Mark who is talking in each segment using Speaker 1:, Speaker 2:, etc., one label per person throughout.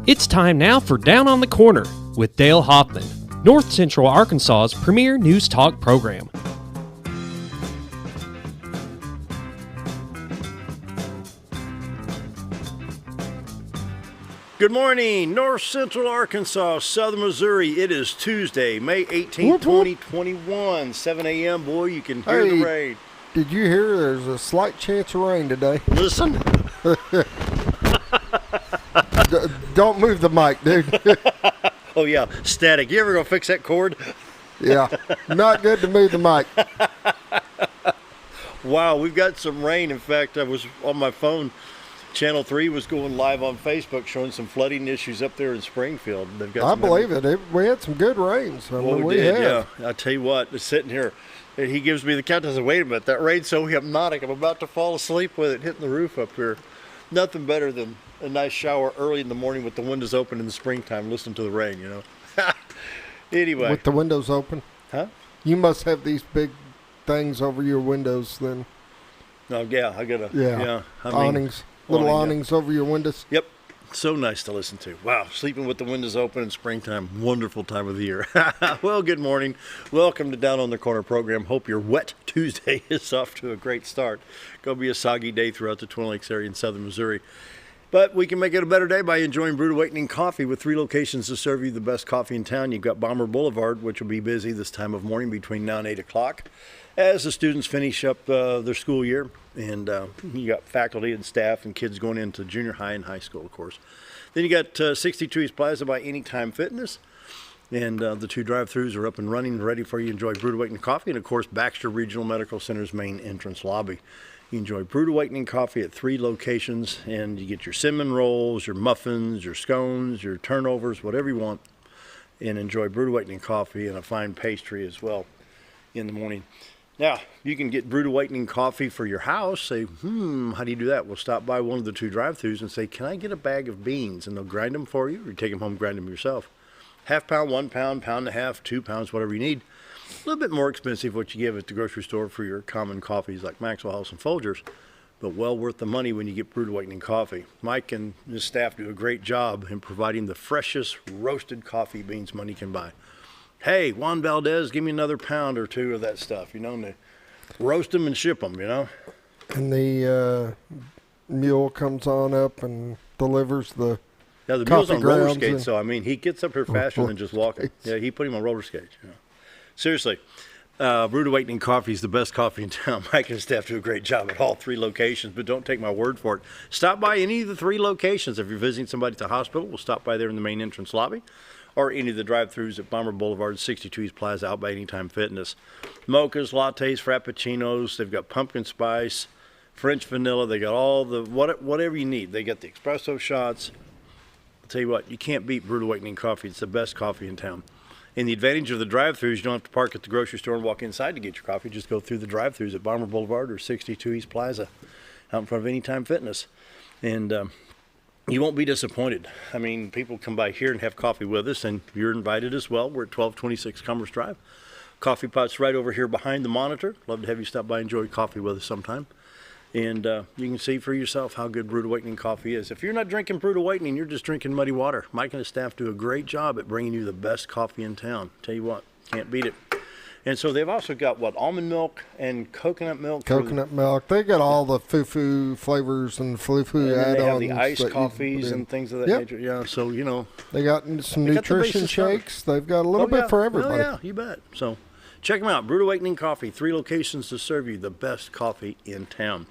Speaker 1: It's time now for Down on the Corner with Dale Hoffman, North Central Arkansas's premier news talk program.
Speaker 2: Good morning, North Central Arkansas, Southern Missouri. It is Tuesday, May 18th, 2021, 7 a.m. Boy, you can hear the rain.
Speaker 3: Did you hear there's a slight chance of rain today?
Speaker 2: Listen.
Speaker 3: Don't move the mic, dude.
Speaker 2: Oh, yeah, static. You ever go fix that cord?
Speaker 3: Yeah, not good to move the mic.
Speaker 2: Wow, we've got some rain. In fact, I was on my phone. Channel 3 was going live on Facebook showing some flooding issues up there in Springfield. They've got
Speaker 3: I believe it. We had some good rains.
Speaker 2: We did, yeah. I tell you what, just sitting here, he gives me the countdown. I said, wait a minute, that rain's so hypnotic. I'm about to fall asleep with it hitting the roof up here. Nothing better than a nice shower early in the morning with the windows open in the springtime. Listen to the rain, you know. Anyway.
Speaker 3: With the windows open?
Speaker 2: Huh?
Speaker 3: You must have these big things over your windows then.
Speaker 2: Oh, yeah, I got
Speaker 3: awnings. Little awnings over your windows.
Speaker 2: Yep. So nice to listen to. Wow. Sleeping with the windows open in springtime. Wonderful time of the year. Well, good morning. Welcome to Down on the Corner program. Hope your wet Tuesday is off to a great start. Going to be a soggy day throughout the Twin Lakes area in southern Missouri. But we can make it a better day by enjoying Brewed Awakening Coffee with 3 locations to serve you the best coffee in town. You've got Bomber Boulevard, which will be busy this time of morning between now and 8 o'clock as the students finish up their school year. And you got faculty and staff and kids going into junior high and high school, of course. Then you got 62 East Plaza by Anytime Fitness. And the 2 drive-thrus are up and running, ready for you to enjoy Brewed Awakening Coffee. And, of course, Baxter Regional Medical Center's main entrance lobby. You enjoy Brewed Awakening Coffee at 3 locations, and you get your cinnamon rolls, your muffins, your scones, your turnovers, whatever you want, and enjoy Brewed Awakening Coffee and a fine pastry as well in the morning. Now, you can get Brewed Awakening Coffee for your house. Say, how do you do that? Well, stop by one of the 2 drive-thrus and say, can I get a bag of beans? And they'll grind them for you, or you take them home and grind them yourself. Half pound, 1 pound, pound and a half, 2 pounds, whatever you need. A little bit more expensive what you give at the grocery store for your common coffees like Maxwell House and Folgers, but well worth the money when you get Brewed Awakening Coffee. Mike and his staff do a great job in providing the freshest roasted coffee beans money can buy. Hey, Juan Valdez, give me another pound or 2 of that stuff, you know, and they roast them and ship them, you know.
Speaker 3: And the mule comes on up and delivers the
Speaker 2: the mule's on roller skates, so, I mean, he gets up here faster than just walking. Yeah, he put him on roller skates, you know. Seriously, Brewed Awakening Coffee is the best coffee in town. Mike and his staff do a great job at all 3 locations, but don't take my word for it. Stop by any of the 3 locations. If you're visiting somebody at the hospital, we'll stop by there in the main entrance lobby, or any of the drive-thrus at Bomber Boulevard, 62 East Plaza, out by Anytime Fitness. Mochas, lattes, frappuccinos. They've got pumpkin spice, French vanilla. They got all the whatever you need. They got the espresso shots. I'll tell you what, you can't beat Brewed Awakening Coffee. It's the best coffee in town. And the advantage of the drive-thrus, you don't have to park at the grocery store and walk inside to get your coffee. Just go through the drive-thrus at Bomber Boulevard or 62 East Plaza out in front of Anytime Fitness. And you won't be disappointed. I mean, people come by here and have coffee with us, and you're invited as well. We're at 1226 Commerce Drive. Coffee pot's right over here behind the monitor. Love to have you stop by and enjoy coffee with us sometime. And you can see for yourself how good Brewed Awakening coffee is. If you're not drinking Brewed Awakening, you're just drinking muddy water. Mike and his staff do a great job at bringing you the best coffee in town. Tell you what, can't beat it. And so they've also got, almond milk and coconut milk.
Speaker 3: Coconut milk. They got all the foo-foo flavors and foo-foo add-ons.
Speaker 2: They have the iced coffees and things of that nature. Yeah, so, you know.
Speaker 3: They got some nutrition shakes. They've got a little bit for everybody.
Speaker 2: Oh, yeah, you bet. So check them out. Brewed Awakening Coffee, 3 locations to serve you the best coffee in town.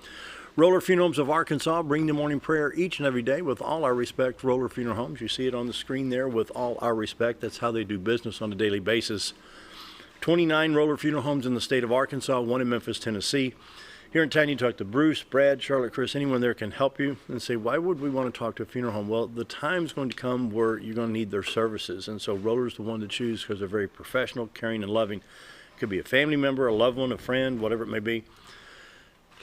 Speaker 2: Roller Funeral Homes of Arkansas bring the morning prayer each and every day with all our respect. Roller Funeral Homes, you see it on the screen there, with all our respect. That's how they do business on a daily basis. 29 Roller Funeral Homes in the state of Arkansas, 1 in Memphis, Tennessee. Here in town, you talk to Bruce, Brad, Charlotte, Chris, anyone there can help you, and say, why would we want to talk to a funeral home? Well, the time's going to come where you're going to need their services, and so Roller's the one to choose because they're very professional, caring, and loving. Could be a family member, a loved one, a friend, whatever it may be.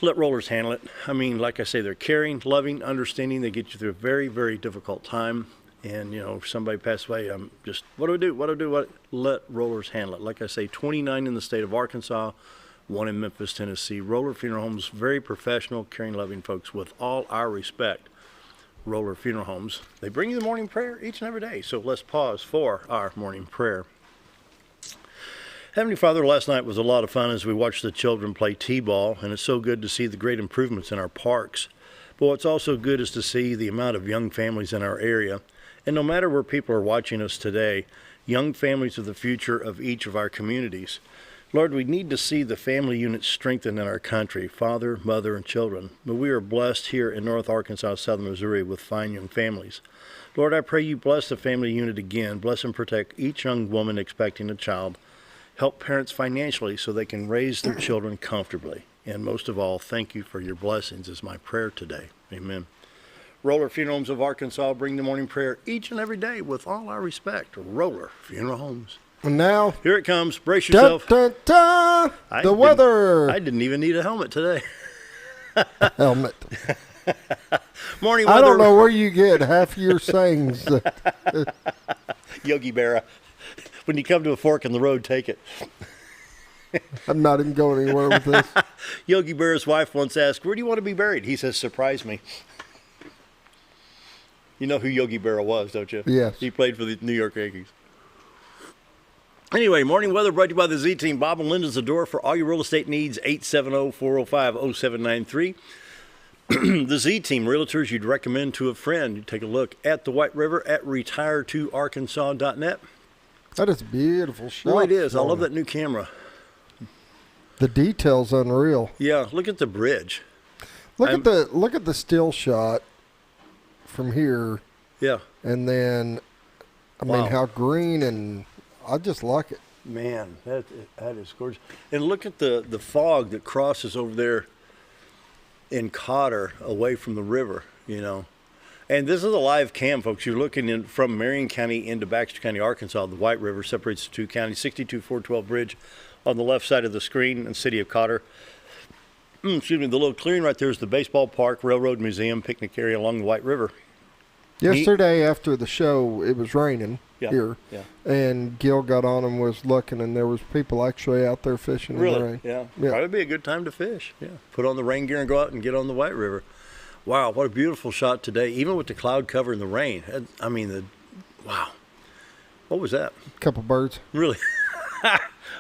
Speaker 2: Let Rollers handle it. I mean, like I say, they're caring, loving, understanding. They get you through a very, very difficult time. And, you know, if somebody passed away, I'm just, what do I do? Let Rollers handle it. Like I say, 29 in the state of Arkansas, 1 in Memphis, Tennessee. Roller Funeral Homes, very professional, caring, loving folks with all our respect. Roller Funeral Homes. They bring you the morning prayer each and every day. So let's pause for our morning prayer. Heavenly Father, last night was a lot of fun as we watched the children play t-ball, and it's so good to see the great improvements in our parks. But what's also good is to see the amount of young families in our area. And no matter where people are watching us today, young families are the future of each of our communities. Lord, we need to see the family unit strengthened in our country, father, mother, and children. But we are blessed here in North Arkansas, Southern Missouri with fine young families. Lord, I pray you bless the family unit again. Bless and protect each young woman expecting a child. Help parents financially so they can raise their children comfortably. And most of all, thank you for your blessings is my prayer today. Amen. Roller Funeral Homes of Arkansas bring the morning prayer each and every day with all our respect. Roller Funeral Homes.
Speaker 3: And now,
Speaker 2: here it comes. Brace yourself.
Speaker 3: Dun, dun, dun, the weather.
Speaker 2: I didn't even need a helmet today.
Speaker 3: Helmet.
Speaker 2: Morning weather.
Speaker 3: I don't know where you get half your sayings.
Speaker 2: Yogi Berra. When you come to a fork in the road, take it.
Speaker 3: I'm not even going anywhere with this.
Speaker 2: Yogi Berra's wife once asked, where do you want to be buried? He says, surprise me. You know who Yogi Berra was, don't you?
Speaker 3: Yes.
Speaker 2: He played for the New York Yankees. Anyway, morning weather brought to you by the Z-Team. Bob and Linda's the door for all your real estate needs, 870-405-0793. The Z-Team, realtors you'd recommend to a friend. You take a look at the White River at retiretoarkansas.net.
Speaker 3: That is a beautiful shot.
Speaker 2: Oh, it is. I love that new camera.
Speaker 3: The detail's unreal.
Speaker 2: Yeah, look at the bridge.
Speaker 3: Look at the still shot from here.
Speaker 2: Yeah.
Speaker 3: And then, I mean, how green, and I just like it.
Speaker 2: Man, that is gorgeous. And look at the fog that crosses over there in Cotter away from the river, you know. And this is a live cam, folks. You're looking in from Marion County into Baxter County, Arkansas. The White River separates the two counties. 62-412 bridge on the left side of the screen in the city of Cotter. Excuse me, the little clearing right there is the baseball park, railroad museum, picnic area along the White River.
Speaker 3: Yesterday after the show, it was raining here.
Speaker 2: Yeah.
Speaker 3: And Gil got on and was looking, and there was people actually out there fishing in the rain.
Speaker 2: Yeah. Probably be a good time to fish. Yeah. Put on the rain gear and go out and get on the White River. Wow, what a beautiful shot today, even with the cloud cover and the rain. I mean, wow. What was that?
Speaker 3: A couple birds.
Speaker 2: Really?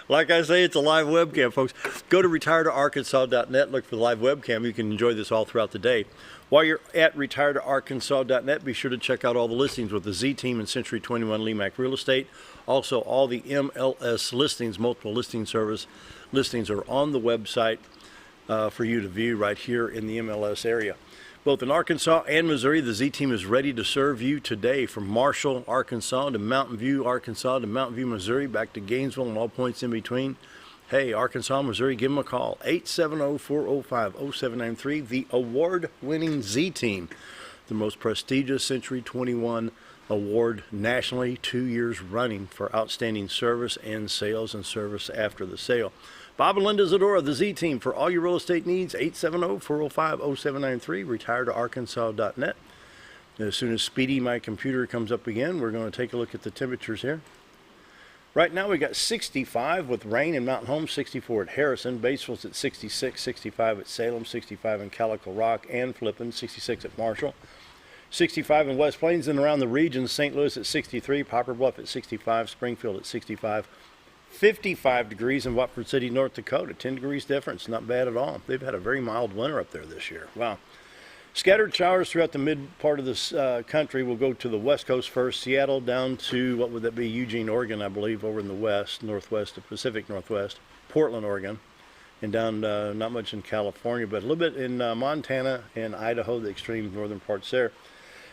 Speaker 2: Like I say, it's a live webcam, folks. Go to retiretoarkansas.net, look for the live webcam. You can enjoy this all throughout the day. While you're at retiretoarkansas.net, be sure to check out all the listings with the Z-Team and Century 21 Lemac Real Estate. Also, all the MLS listings, multiple listing service listings are on the website for you to view right here in the MLS area. Both in Arkansas and Missouri, the Z-Team is ready to serve you today from Marshall, Arkansas to Mountain View, Arkansas to Mountain View, Missouri, back to Gainesville and all points in between. Hey, Arkansas, Missouri, give them a call, 870-405-0793, the award-winning Z-Team, the most prestigious Century 21 award nationally, 2 years running for outstanding service and sales and service after the sale. Bob and Linda Zadora, the Z-Team, for all your real estate needs, 870-405-0793, retiretoarkansas.net. As soon as Speedy, my computer, comes up again, we're going to take a look at the temperatures here. Right now we got 65 with rain in Mountain Home, 64 at Harrison, Batesville's at 66, 65 at Salem, 65 in Calico Rock and Flippin, 66 at Marshall, 65 in West Plains and around the region, St. Louis at 63, Poplar Bluff at 65, Springfield at 65, 55 degrees in Watford City, North Dakota, 10 degrees difference, not bad at all. They've had a very mild winter up there this year. Wow. Scattered showers throughout the mid part of this country. We'll go to the west coast first, Seattle down to, what would that be, Eugene, Oregon, I believe, over in the west, northwest, the Pacific Northwest, Portland, Oregon, and down not much in California, but a little bit in Montana and Idaho, the extreme northern parts there.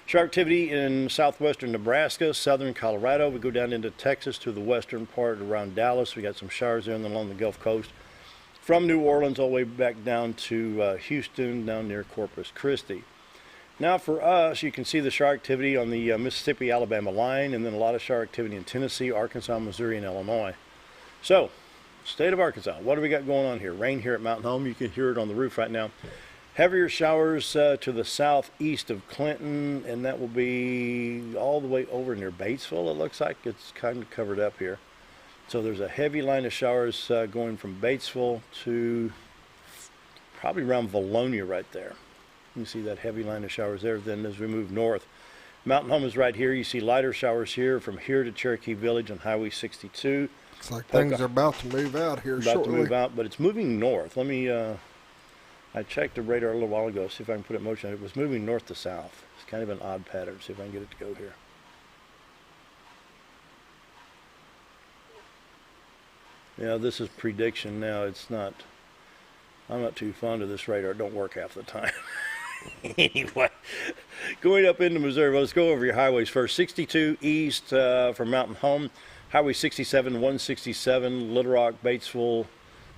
Speaker 2: Shower activity in southwestern Nebraska, southern Colorado. We go down into Texas to the western part around Dallas. We got some showers there and along the Gulf Coast. From New Orleans all the way back down to Houston, down near Corpus Christi. Now for us, you can see the shower activity on the Mississippi-Alabama line, and then a lot of shower activity in Tennessee, Arkansas, Missouri, and Illinois. So, state of Arkansas, what do we got going on here? Rain here at Mountain Home. You can hear it on the roof right now. Heavier showers to the southeast of Clinton, and that will be all the way over near Batesville, it looks like. It's kind of covered up here. So there's a heavy line of showers going from Batesville to probably around Valonia right there. You see that heavy line of showers there. Then as we move north, Mountain Home is right here. You see lighter showers here from here to Cherokee Village on Highway 62.
Speaker 3: Looks like things are about to move out here shortly.
Speaker 2: About to move out, but it's moving north. Let me, I checked the radar a little while ago, see if I can put it in motion. It was moving north to south. It's kind of an odd pattern. See if I can get it to go here. Yeah, this is prediction now. It's not, I'm not too fond of this radar. It don't work half the time. Anyway, going up into Missouri, well, let's go over your highways first. 62 east from Mountain Home, Highway 67, 167, Little Rock, Batesville,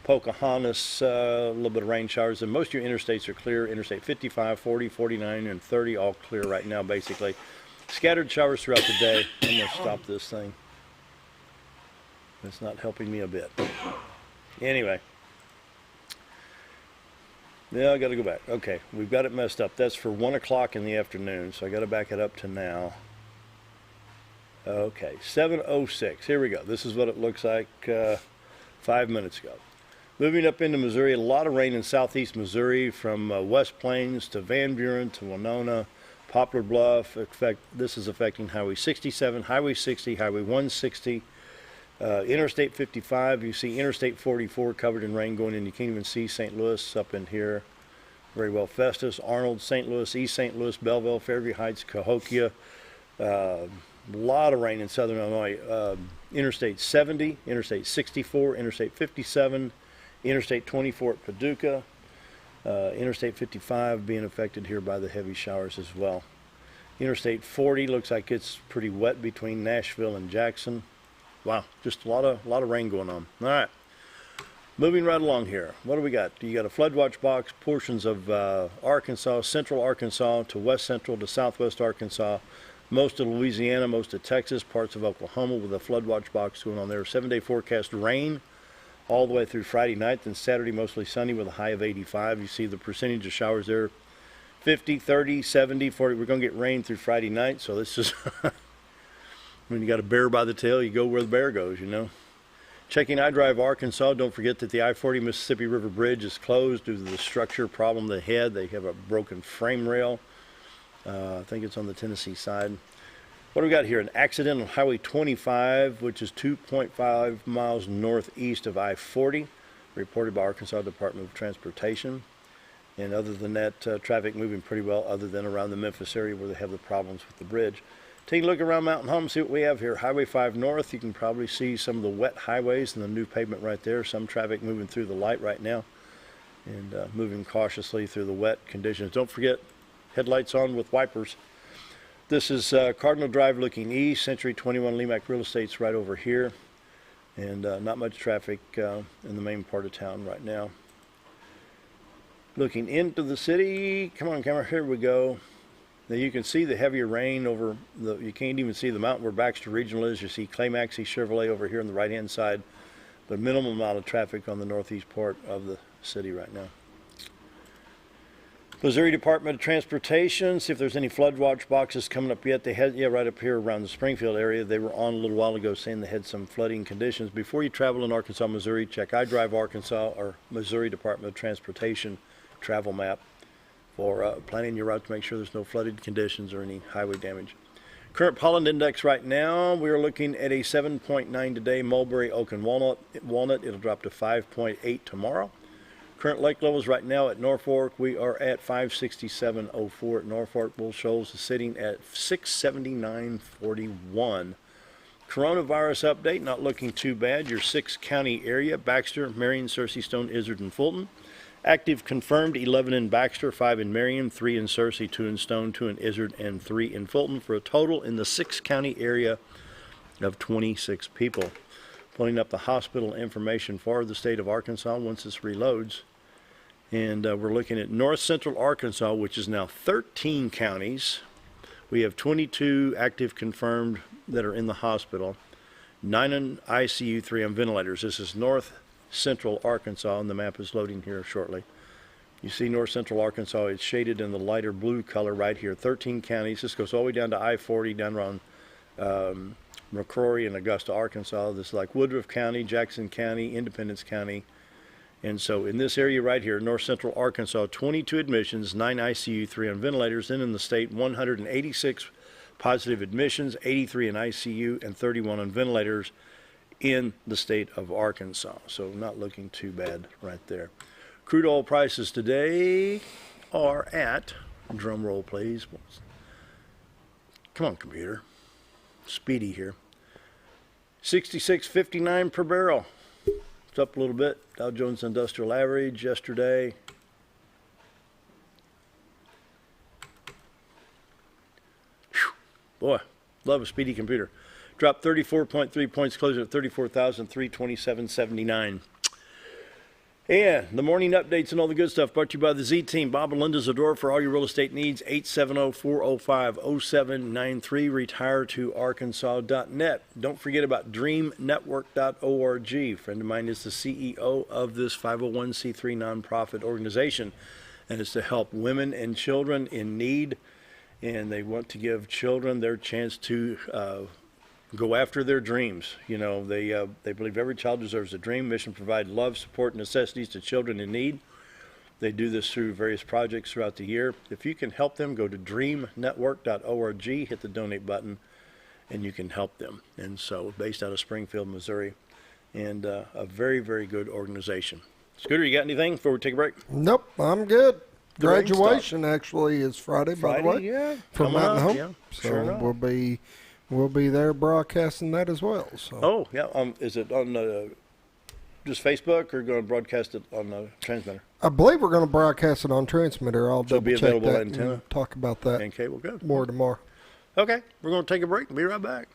Speaker 2: Pocahontas, a little bit of rain showers, and most of your interstates are clear. Interstate 55, 40, 49, and 30 all clear right now, basically. Scattered showers throughout the day. I'm going to stop this thing. It's not helping me a bit. Anyway. Yeah, I got to go back. Okay, we've got it messed up. That's for 1 o'clock in the afternoon, so I got to back it up to now. Okay, 7:06. Here we go. This is what it looks like 5 minutes ago. Moving up into Missouri, a lot of rain in southeast Missouri from West Plains to Van Buren to Winona, Poplar Bluff. This is affecting Highway 67, Highway 60, Highway 160, Interstate 55. You see Interstate 44 covered in rain going in. You can't even see St. Louis up in here very well. Festus, Arnold, St. Louis, East St. Louis, Belleville, Fairview Heights, Cahokia. A lot of rain in southern Illinois. Interstate 70, Interstate 64, Interstate 57, Interstate 24 at Paducah, Interstate 55 being affected here by the heavy showers as well. Interstate 40 looks like it's pretty wet between Nashville and Jackson. Wow, just a lot of rain going on. All right, moving right along here. What do we got? You got a flood watch box, portions of Arkansas, central Arkansas to west central to southwest Arkansas, most of Louisiana, most of Texas, parts of Oklahoma with a flood watch box going on there. 7-day forecast rain all the way through Friday night, then Saturday mostly sunny with a high of 85. You see the percentage of showers there, 50, 30, 70, 40. We're going to get rain through Friday night, so this is when you got a bear by the tail, you go where the bear goes, you know. Checking I-Drive Arkansas, don't forget that the I-40 Mississippi River Bridge is closed due to the structure problem they had. They have a broken frame rail. I think it's on the Tennessee side. What do we got here? An accident on Highway 25, which is 2.5 miles northeast of I-40, reported by Arkansas Department of Transportation. And other than that, traffic moving pretty well, other than around the Memphis area where they have the problems with the bridge. Take a look around Mountain Home, see what we have here. Highway 5 north, you can probably see some of the wet highways and the new pavement right there. Some traffic moving through the light right now and moving cautiously through the wet conditions. Don't forget, headlights on with wipers. This is Cardinal Drive looking east. Century 21 Lemac Real Estate's right over here. And not much traffic in the main part of town right now. Looking into the city. Come on, camera. Here we go. Now you can see the heavier rain over the, you can't even see the mountain where Baxter Regional is. You see Clay-Maxey Chevrolet over here on the right-hand side. But minimal amount of traffic on the northeast part of the city right now. Missouri Department of Transportation, see if there's any flood watch boxes coming up yet. They had, yeah, right up here around the Springfield area. They were on a little while ago saying they had some flooding conditions. Before you travel in Arkansas, Missouri, check I-Drive Arkansas or Missouri Department of Transportation travel map for planning your route to make sure there's no flooded conditions or any highway damage. Current pollen index right now, we are looking at a 7.9 today. Mulberry, oak, and walnut. It'll drop to 5.8 tomorrow. Current lake levels right now at Norfolk, we are at 567.04 at Norfolk. Bull Shoals is sitting at 679.41. Coronavirus update, not looking too bad. Your 6-county area, Baxter, Marion, Searcy, Stone, Izard, and Fulton. Active confirmed, 11 in Baxter, 5 in Marion, 3 in Searcy, 2 in Stone, 2 in Izard, and 3 in Fulton, for a total in the 6-county area of 26 people. Pulling up the hospital information for the state of Arkansas once this reloads. And we're looking at north central Arkansas, which is now 13 counties. We have 22 active confirmed that are in the hospital, 9 in ICU, 3 on ventilators. This is north central Arkansas, and the map is loading here shortly. You see north central Arkansas, it's shaded in the lighter blue color right here. 13 counties. This goes all the way down to I-40, down around McCrory and Augusta, Arkansas. This is like Woodruff County, Jackson County, Independence County, And so in this area right here, north central Arkansas, 22 admissions, 9 ICU, 3 on ventilators. Then in the state, 186 positive admissions, 83 in ICU, and 31 on ventilators in the state of Arkansas. So not looking too bad right there. Crude oil prices today are at, drum roll please. Come on, computer. Speedy here. 66.59 per barrel. It's up a little bit. Dow Jones Industrial Average yesterday. Whew. Boy, love a speedy computer. Dropped 34.3 points, closing at 34,327.79. And the morning updates and all the good stuff brought to you by the Z Team. Bob and Linda Zador for all your real estate needs. 870-405-0793. Retire2arkansas.net. Don't forget about dreamnetwork.org. A friend of mine is the CEO of this 501c3 nonprofit organization, and it's to help women and children in need. And they want to give children their chance to go after their dreams. You know, they believe every child deserves a dream. Mission provide love, support, and necessities to children in need. They do this through various projects throughout the year. If you can help them, go to dreamnetwork.org, hit the donate button, and you can help them. And so, based out of Springfield, Missouri, and a very, very good organization. Scooter, you got anything before we take a break?
Speaker 3: Nope, I'm good. Graduation actually is Friday, by the way.
Speaker 2: Yeah.
Speaker 3: From Mountain Home.
Speaker 2: Yeah,
Speaker 3: so
Speaker 2: sure enough.
Speaker 3: we'll be there broadcasting that as well. So.
Speaker 2: Oh, yeah. Is it on just Facebook or going to broadcast it on the transmitter?
Speaker 3: I believe we're going to broadcast it on transmitter. I'll
Speaker 2: So it'll be
Speaker 3: double check
Speaker 2: available
Speaker 3: that
Speaker 2: on Tena?
Speaker 3: and talk about that
Speaker 2: And cable, good.
Speaker 3: more tomorrow.
Speaker 2: Okay, we're going to take a break and be right back.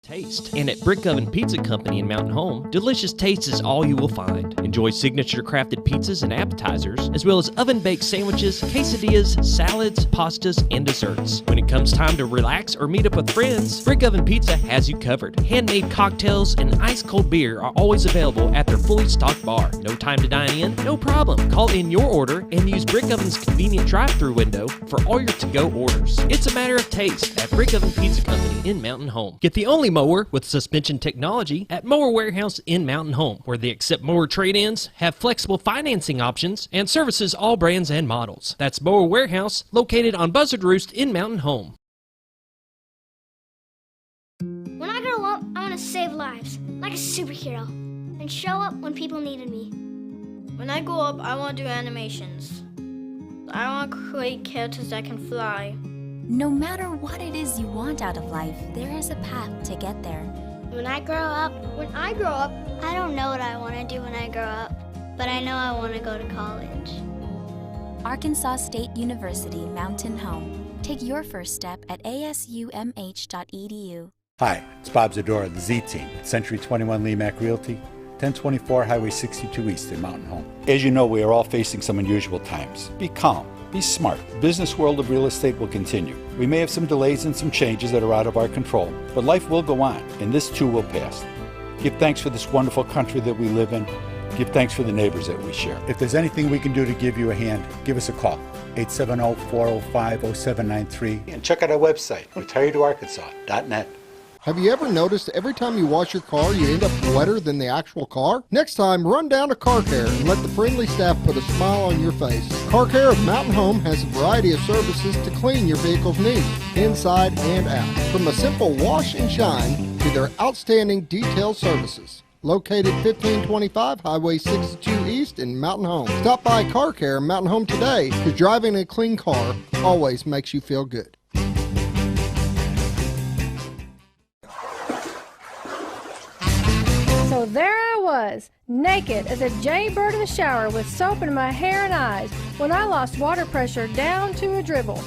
Speaker 1: Taste. And at Brick Oven Pizza Company in Mountain Home, delicious taste is all you will find. Enjoy signature crafted pizzas and appetizers, as well as oven-baked sandwiches, quesadillas, salads, pastas, and desserts. When it comes time to relax or meet up with friends, Brick Oven Pizza has you covered. Handmade cocktails and ice-cold beer are always available at their fully stocked bar. No time to dine in? No problem. Call in your order and use Brick Oven's convenient drive-thru window for all your to-go orders. It's a matter of taste at Brick Oven Pizza Company in Mountain Home. Get the only mower with suspension technology at Mower Warehouse in Mountain Home, where they accept mower trade-ins, have flexible financing options, and services all brands and models. That's Mower Warehouse, located on Buzzard Roost in Mountain Home.
Speaker 4: When I grow up, I want to save lives, like a superhero, and show up when people needed me.
Speaker 5: When I grow up, I want to do animations. I want to create characters that can fly.
Speaker 6: No matter what it is you want out of life, there is a path to get there.
Speaker 4: When I grow up, I don't know what I want to do when I grow up, but I know I want to go to college.
Speaker 6: Arkansas State University Mountain Home. Take your first step at asumh.edu.
Speaker 7: Hi, it's Bob Zadora of the Z Team at Century 21 Lemac Realty, 1024 Highway 62 East in Mountain Home. As you know, we are all facing some unusual times. Be calm. Be smart. The business world of real estate will continue. We may have some delays and some changes that are out of our control, but life will go on, and this too will pass. Give thanks for this wonderful country that we live in. Give thanks for the neighbors that we share. If there's anything we can do to give you a hand, give us a call. 870-405-0793. And check out our website, retire2arkansas.net.
Speaker 3: Have you ever noticed every time you wash your car, you end up wetter than the actual car? Next time, run down to Car Care and let the friendly staff put a smile on your face. Car Care of Mountain Home has a variety of services to clean your vehicle's needs, inside and out. From a simple wash and shine to their outstanding detailed services. Located 1525 Highway 62 East in Mountain Home. Stop by Car Care Mountain Home today, because driving a clean car always makes you feel good.
Speaker 8: So there I was, naked as a jaybird in the shower with soap in my hair and eyes when I lost water pressure down to a dribble.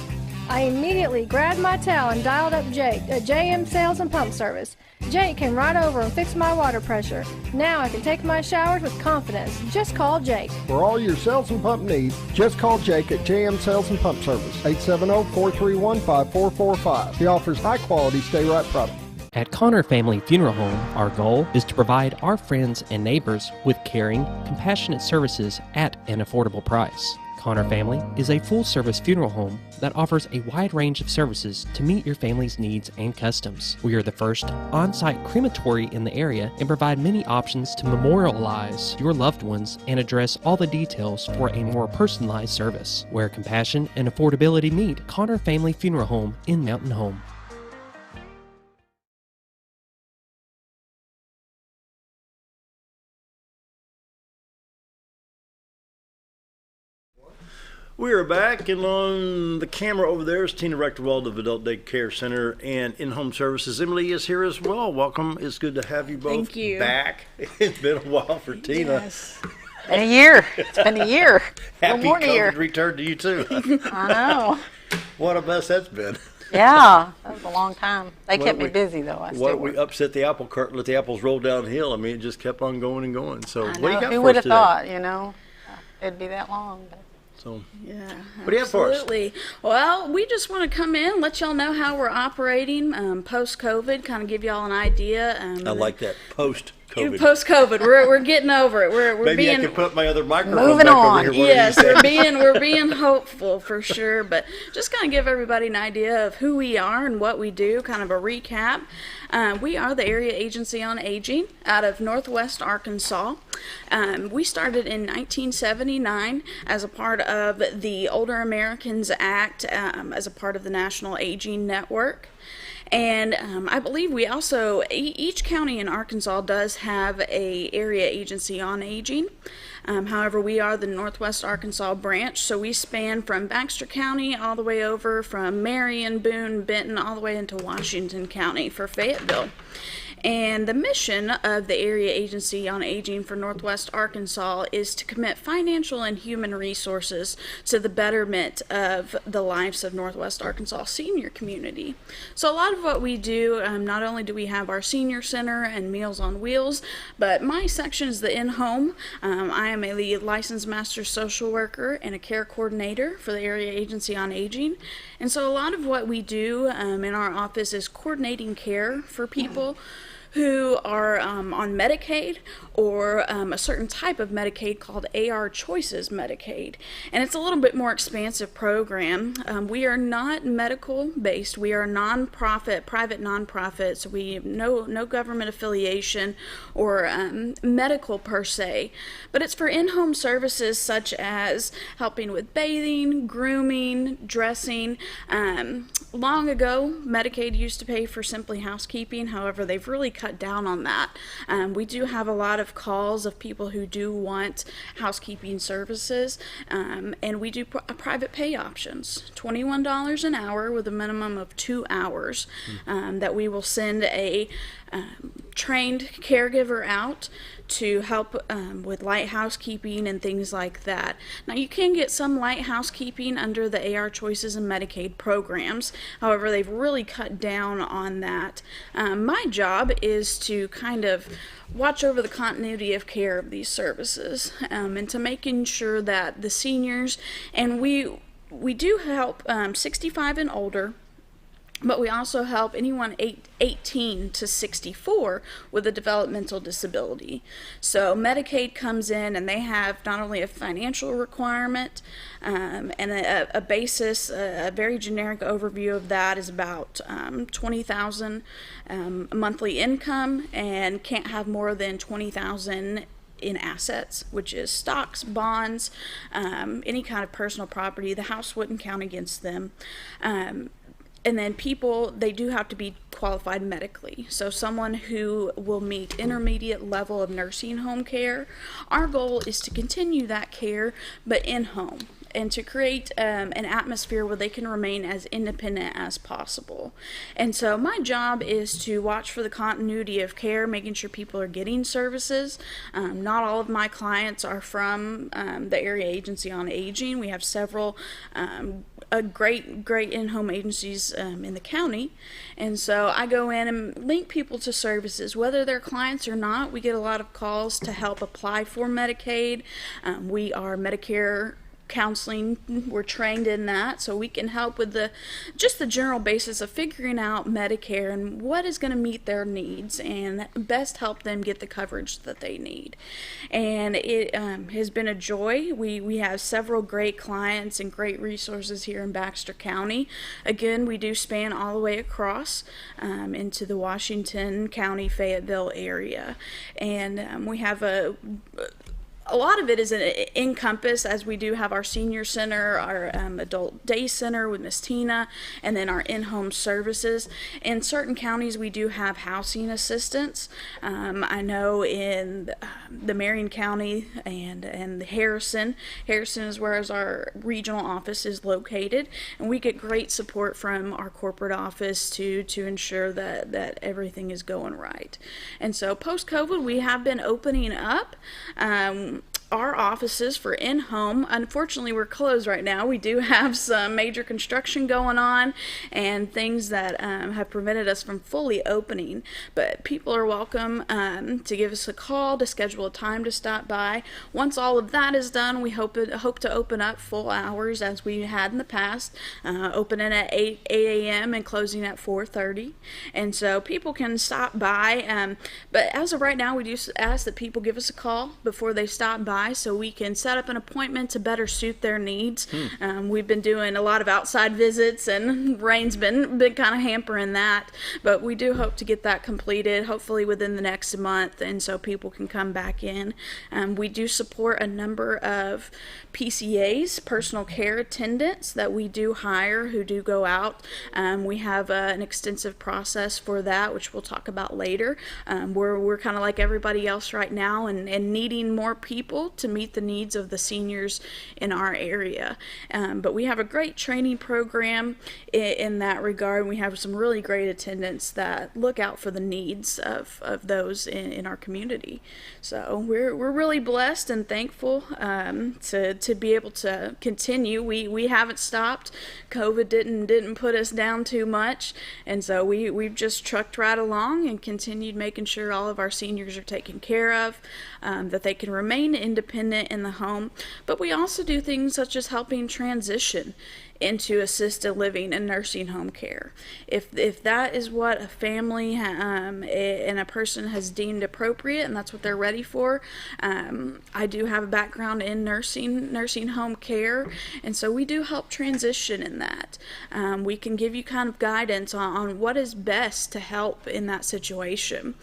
Speaker 8: I immediately grabbed my towel and dialed up Jake at JM Sales and Pump Service. Jake came right over and fixed my water pressure. Now I can take my showers with confidence. Just call Jake.
Speaker 3: For all your sales and pump needs, just call Jake at JM Sales and Pump Service, 870-431-5445. He offers high-quality stay-right products.
Speaker 1: At Connor Family Funeral Home, our goal is to provide our friends and neighbors with caring, compassionate services at an affordable price. Connor Family is a full-service funeral home that offers a wide range of services to meet your family's needs and customs. We are the first on-site crematory in the area and provide many options to memorialize your loved ones and address all the details for a more personalized service. Where compassion and affordability meet, Connor Family Funeral Home in Mountain Home.
Speaker 2: We are back, and on the camera over there is Tena Recktenwald of Adult Day Care Center and In-Home Services. Emilee is here as well. Welcome. It's good to have you both back. It's been a while for Tena.
Speaker 9: Yes. Been a year. It's been a year.
Speaker 2: Happy
Speaker 9: more than a year.
Speaker 2: COVID return to you, too.
Speaker 9: I know.
Speaker 2: What a mess that's been.
Speaker 9: Yeah, that was a long time. They kept me busy, though.
Speaker 2: We upset the apple cart and let the apples roll downhill. I mean, it just kept on going and going. So, what do you got for us today?
Speaker 9: Who would have thought, it'd be that long. But.
Speaker 2: So,
Speaker 5: yeah,
Speaker 2: what do you have for us?
Speaker 5: Absolutely. Well, we just want to come in, let y'all know how we're operating post-COVID, kind of give y'all an idea.
Speaker 2: I like that, post-COVID.
Speaker 5: Post-COVID, we're getting over it. We're
Speaker 2: Maybe
Speaker 5: being,
Speaker 2: I can put my other microphone
Speaker 9: moving
Speaker 2: back
Speaker 9: on.
Speaker 2: over here.
Speaker 5: Yes, we're being hopeful for sure, but just kind of give everybody an idea of who we are and what we do, kind of a recap. We are the Area Agency on Aging out of Northwest Arkansas. We started in 1979 as a part of the Older Americans Act, as a part of the National Aging Network. And I believe we also, each county in Arkansas does have a area agency on aging. However, we are the Northwest Arkansas branch, so we span from Baxter County all the way over from Marion, Boone, Benton, all the way into Washington County for Fayetteville. And the mission of the Area Agency on Aging for Northwest Arkansas is to commit financial and human resources to the betterment of the lives of Northwest Arkansas senior community. So a lot of what we do, not only do we have our senior center and Meals on Wheels, but my section is the in-home. I am a licensed master social worker and a care coordinator for the Area Agency on Aging. And so a lot of what we do in our office is coordinating care for people who are on Medicaid or a certain type of Medicaid called AR Choices Medicaid. And it's a little bit more expansive program. We are not medical based. We are a nonprofit, private nonprofit, so we have no government affiliation or medical per se. But it's for in-home services such as helping with bathing, grooming, dressing. Long ago, Medicaid used to pay for simply housekeeping. However, they've really cut down on that. We do have a lot of calls of people who do want housekeeping services, and we do private pay options, $21 an hour with a minimum of 2 hours, that we will send a trained caregiver out to help with light housekeeping and things like that. Now, you can get some light housekeeping under the AR Choices and Medicaid programs. However, they've really cut down on that. My job is to kind of watch over the continuity of care of these services, and to making sure that the seniors, and we do help 65 and older, but we also help anyone 18 to 64 with a developmental disability. So Medicaid comes in and they have not only a financial requirement and a basis, a very generic overview of that is about $20,000 monthly income, and can't have more than $20,000 in assets, which is stocks, bonds, any kind of personal property. The house wouldn't count against them. And then people, they do have to be qualified medically. So someone who will meet intermediate level of nursing home care. Our goal is to continue that care, but in home. and to create an atmosphere where they can remain as independent as possible. And so my job is to watch for the continuity of care, making sure people are getting services. Not all of my clients are from the Area Agency on Aging. We have several great in-home agencies in the county, and so I go in and link people to services, whether they're clients or not. We get a lot of calls to help apply for Medicaid. We are Medicare counseling, we're trained in that, so we can help with the general basis of figuring out Medicare and what is going to meet their needs and best help them get the coverage that they need. And it has been a joy. We have several great clients and great resources here in Baxter County. Again, we do span all the way across into the Washington County, Fayetteville area, and we have a lot of it is encompassed, as we do have our senior center, our adult day center with Miss Tena, and then our in-home services. In certain counties, we do have housing assistance. I know in the Marion County and Harrison is where our regional office is located, and we get great support from our corporate office to ensure that everything is going right. And so post-COVID, we have been opening up. Our offices for in-home, unfortunately, we're closed right now. We do have some major construction going on and things that have prevented us from fully opening, but people are welcome to give us a call to schedule a time to stop by. Once all of that is done, we hope to open up full hours as we had in the past, opening at 8 a.m. and closing at 4:30, and so people can stop by, but as of right now, we do ask that people give us a call before they stop by so we can set up an appointment to better suit their needs. We've been doing a lot of outside visits, and rain's been kind of hampering that, but we do hope to get that completed hopefully within the next month, and so people can come back in. We do support a number of PCAs, personal care attendants, that we do hire who do go out. We have an extensive process for that, which we'll talk about later. We're kind of like everybody else right now and needing more people to meet the needs of the seniors in our area. But we have a great training program in that regard. We have some really great attendants that look out for the needs of those in our community. So we're really blessed and thankful to be able to continue. We haven't stopped. COVID didn't put us down too much, and so we've just trucked right along and continued making sure all of our seniors are taken care of, that they can remain independent in the home. But we also do things such as helping transition into assisted living and nursing home care. If that is what a family and a person has deemed appropriate and that's what they're ready for, I do have a background in nursing home care, and so we do help transition in that. We can give you kind of guidance on what is best to help in that situation,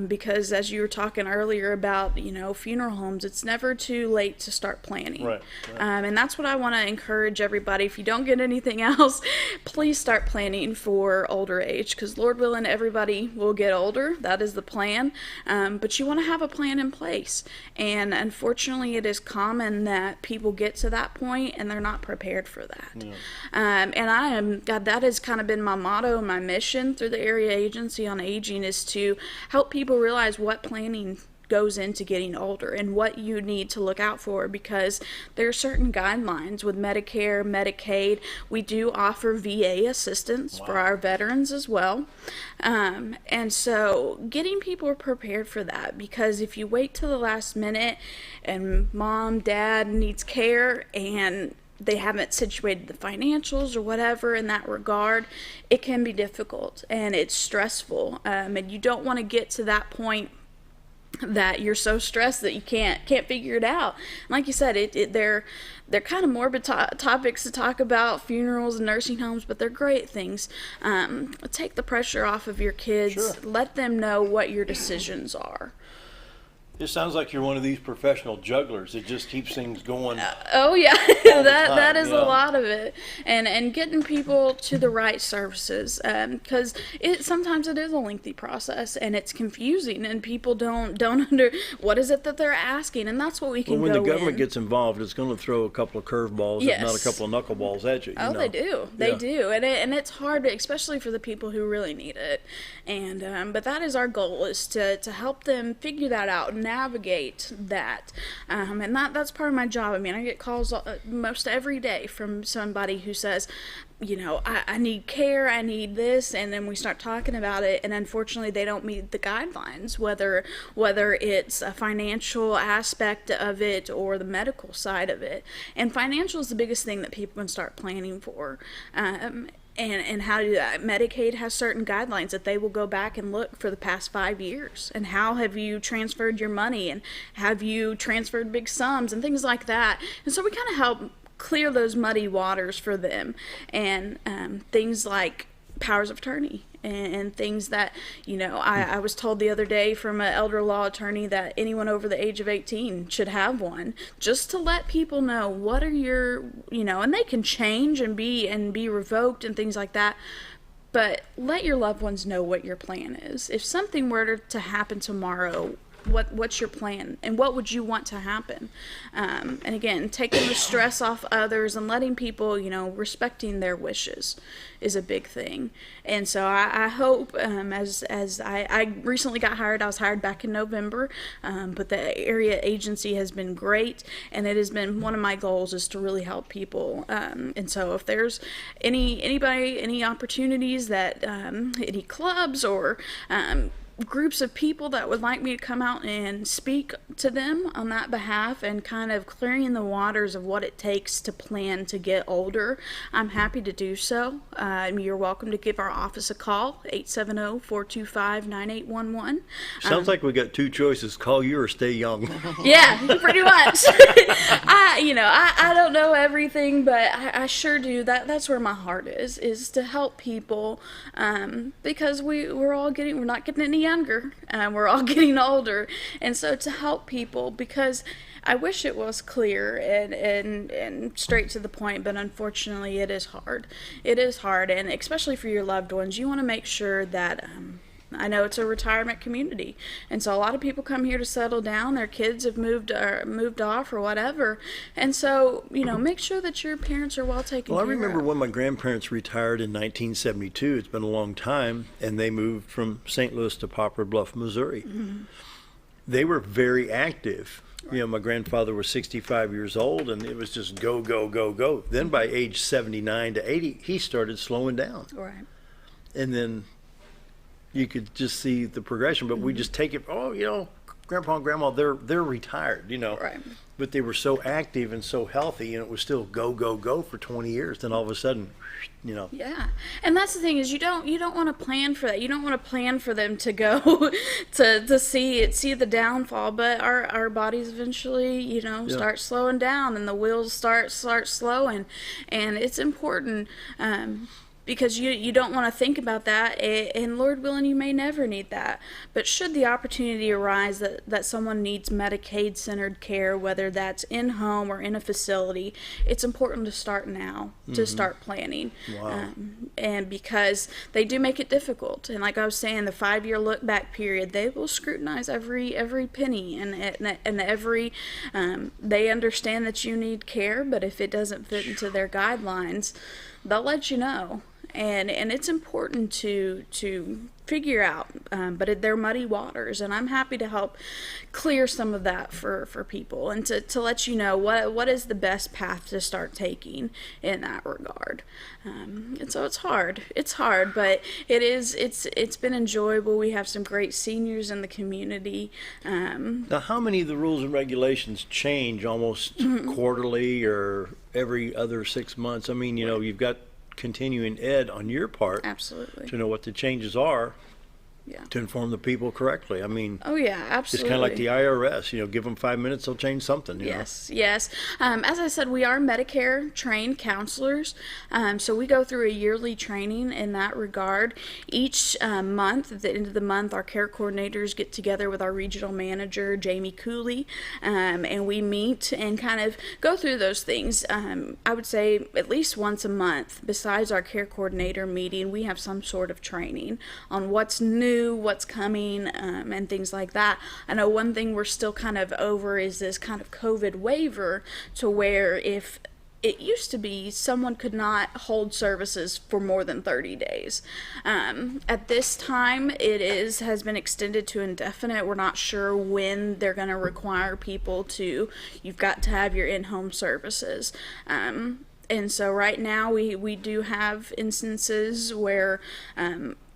Speaker 5: because as you were talking earlier about funeral homes, it's never too late to start planning.
Speaker 2: Right.
Speaker 5: And that's what I want to encourage everybody. If you don't get anything else, please start planning for older age, because Lord willing, everybody will get older. That is the plan. But you want to have a plan in place. And unfortunately, it is common that people get to that point and they're not prepared for that. Yeah. And that has kind of been my motto, my mission through the Area Agency on Aging, is to help people realize what planning goes into getting older and what you need to look out for, because there are certain guidelines with Medicare, Medicaid. We do offer VA assistance for our veterans as well. And so getting people prepared for that, because if you wait till the last minute and mom, dad needs care and they haven't situated the financials or whatever in that regard, it can be difficult and it's stressful. And you don't want to get to that point that you're so stressed that you can't figure it out. Like you said, they're kind of morbid topics to talk about, funerals and nursing homes, but they're great things. Take the pressure off of your kids. Sure. Let them know what your decisions are.
Speaker 2: It sounds like you're one of these professional jugglers. It just keeps things going.
Speaker 5: Oh yeah, that is
Speaker 2: yeah.
Speaker 5: a lot of it, and getting people to the right services, because sometimes it is a lengthy process and it's confusing, and people don't under what is it that they're asking, and that's what we can.
Speaker 2: Well, when the government gets involved, it's going to throw a couple of curveballs,
Speaker 5: yes.
Speaker 2: if not a couple of knuckleballs at you.
Speaker 5: Oh,
Speaker 2: know?
Speaker 5: they do. They do, and it's hard, especially for the people who really need it. And but that is our goal, is to help them figure that out and navigate that. And that's part of my job. I mean, I get calls most every day from somebody who says, you know, I need care, I need this, and then we start talking about it, and unfortunately they don't meet the guidelines, whether it's a financial aspect of it or the medical side of it. And financial is the biggest thing that people can start planning for. And how to do that. Medicaid has certain guidelines that they will go back and look for the past 5 years, and how have you transferred your money, and have you transferred big sums and things like that. And so we kind of help clear those muddy waters for them, and things like powers of attorney and things that, you know, I was told the other day from an elder law attorney that anyone over the age of 18 should have one, just to let people know what are your, you know, and they can change and be revoked and things like that. But let your loved ones know what your plan is. If something were to happen tomorrow, what's your plan, and what would you want to happen? And again, taking the stress off others and letting people, you know, respecting their wishes is a big thing. And so I hope, as I recently got hired, I was hired back in November, but the area agency has been great, and it has been one of my goals is to really help people. And so if there's any opportunities that any clubs or groups of people that would like me to come out and speak to them on that behalf, and kind of clearing the waters of what it takes to plan to get older, I'm happy to do so. You're welcome to give our office a call, 870-425-9811.
Speaker 2: Sounds like we got two choices: call you or stay young.
Speaker 5: Yeah, pretty much. I don't know everything, but I sure do. That's where my heart is to help people, because we're not getting any younger, we're all getting older, and so to help people, because I wish it was clear and straight to the point, but unfortunately it is hard. It is hard, and especially for your loved ones, you want to make sure that I know it's a retirement community, and so a lot of people come here to settle down. Their kids have moved off or whatever, and so, you know, make sure that your parents are well taken care of.
Speaker 2: Well, I remember when my grandparents retired in 1972. It's been a long time, and they moved from St. Louis to Poplar Bluff, Missouri. Mm-hmm. They were very active. Right. You know, my grandfather was 65 years old, and it was just go, go, go, go. Then by age 79 to 80, he started slowing down.
Speaker 5: Right.
Speaker 2: And then you could just see the progression, but we just take it, Grandpa and Grandma, they're retired, you know.
Speaker 5: Right.
Speaker 2: But they were so active and so healthy, and it was still go, go, go for 20 years. Then all of a sudden, you know.
Speaker 5: Yeah. And that's the thing, is you don't want to plan for that. You don't want to plan for them to go to see the downfall, but our bodies eventually, you know, start slowing down, and the wheels start slowing, and it's important, because you don't want to think about that, and Lord willing, you may never need that. But should the opportunity arise that someone needs Medicaid-centered care, whether that's in-home or in a facility, it's important to start now, to start planning.
Speaker 2: Wow.
Speaker 5: And because they do make it difficult. And like I was saying, the 5-year look-back period, they will scrutinize every penny, and every, they understand that you need care, but if it doesn't fit into their guidelines, they'll let you know. And it's important to figure out, but they're muddy waters, and I'm happy to help clear some of that for people, and to let you know what is the best path to start taking in that regard. And so it's hard, but it's been enjoyable. We have some great seniors in the community.
Speaker 2: Now, how many of the rules and regulations change almost quarterly or every other 6 months? I mean, you know, you've got continuing ed on your part.
Speaker 5: Absolutely.
Speaker 2: To know what the changes are.
Speaker 5: Yeah.
Speaker 2: To inform the people correctly. I mean,
Speaker 5: Oh yeah,
Speaker 2: it's
Speaker 5: absolutely.
Speaker 2: kind of like the IRS. Give them 5 minutes, they'll change something.
Speaker 5: Yes. As I said, we are Medicare trained counselors, so we go through a yearly training in that regard. Each month, at the end of the month, our care coordinators get together with our regional manager, Jamie Cooley, and we meet and kind of go through those things. I would say at least once a month, besides our care coordinator meeting, we have some sort of training on what's new, what's coming, and things like that. I know one thing we're still kind of over is this kind of COVID waiver, to where if it used to be someone could not hold services for more than 30 days. At this time, has been extended to indefinite. We're not sure when they're going to require people you've got to have your in-home services. And so right now we do have instances where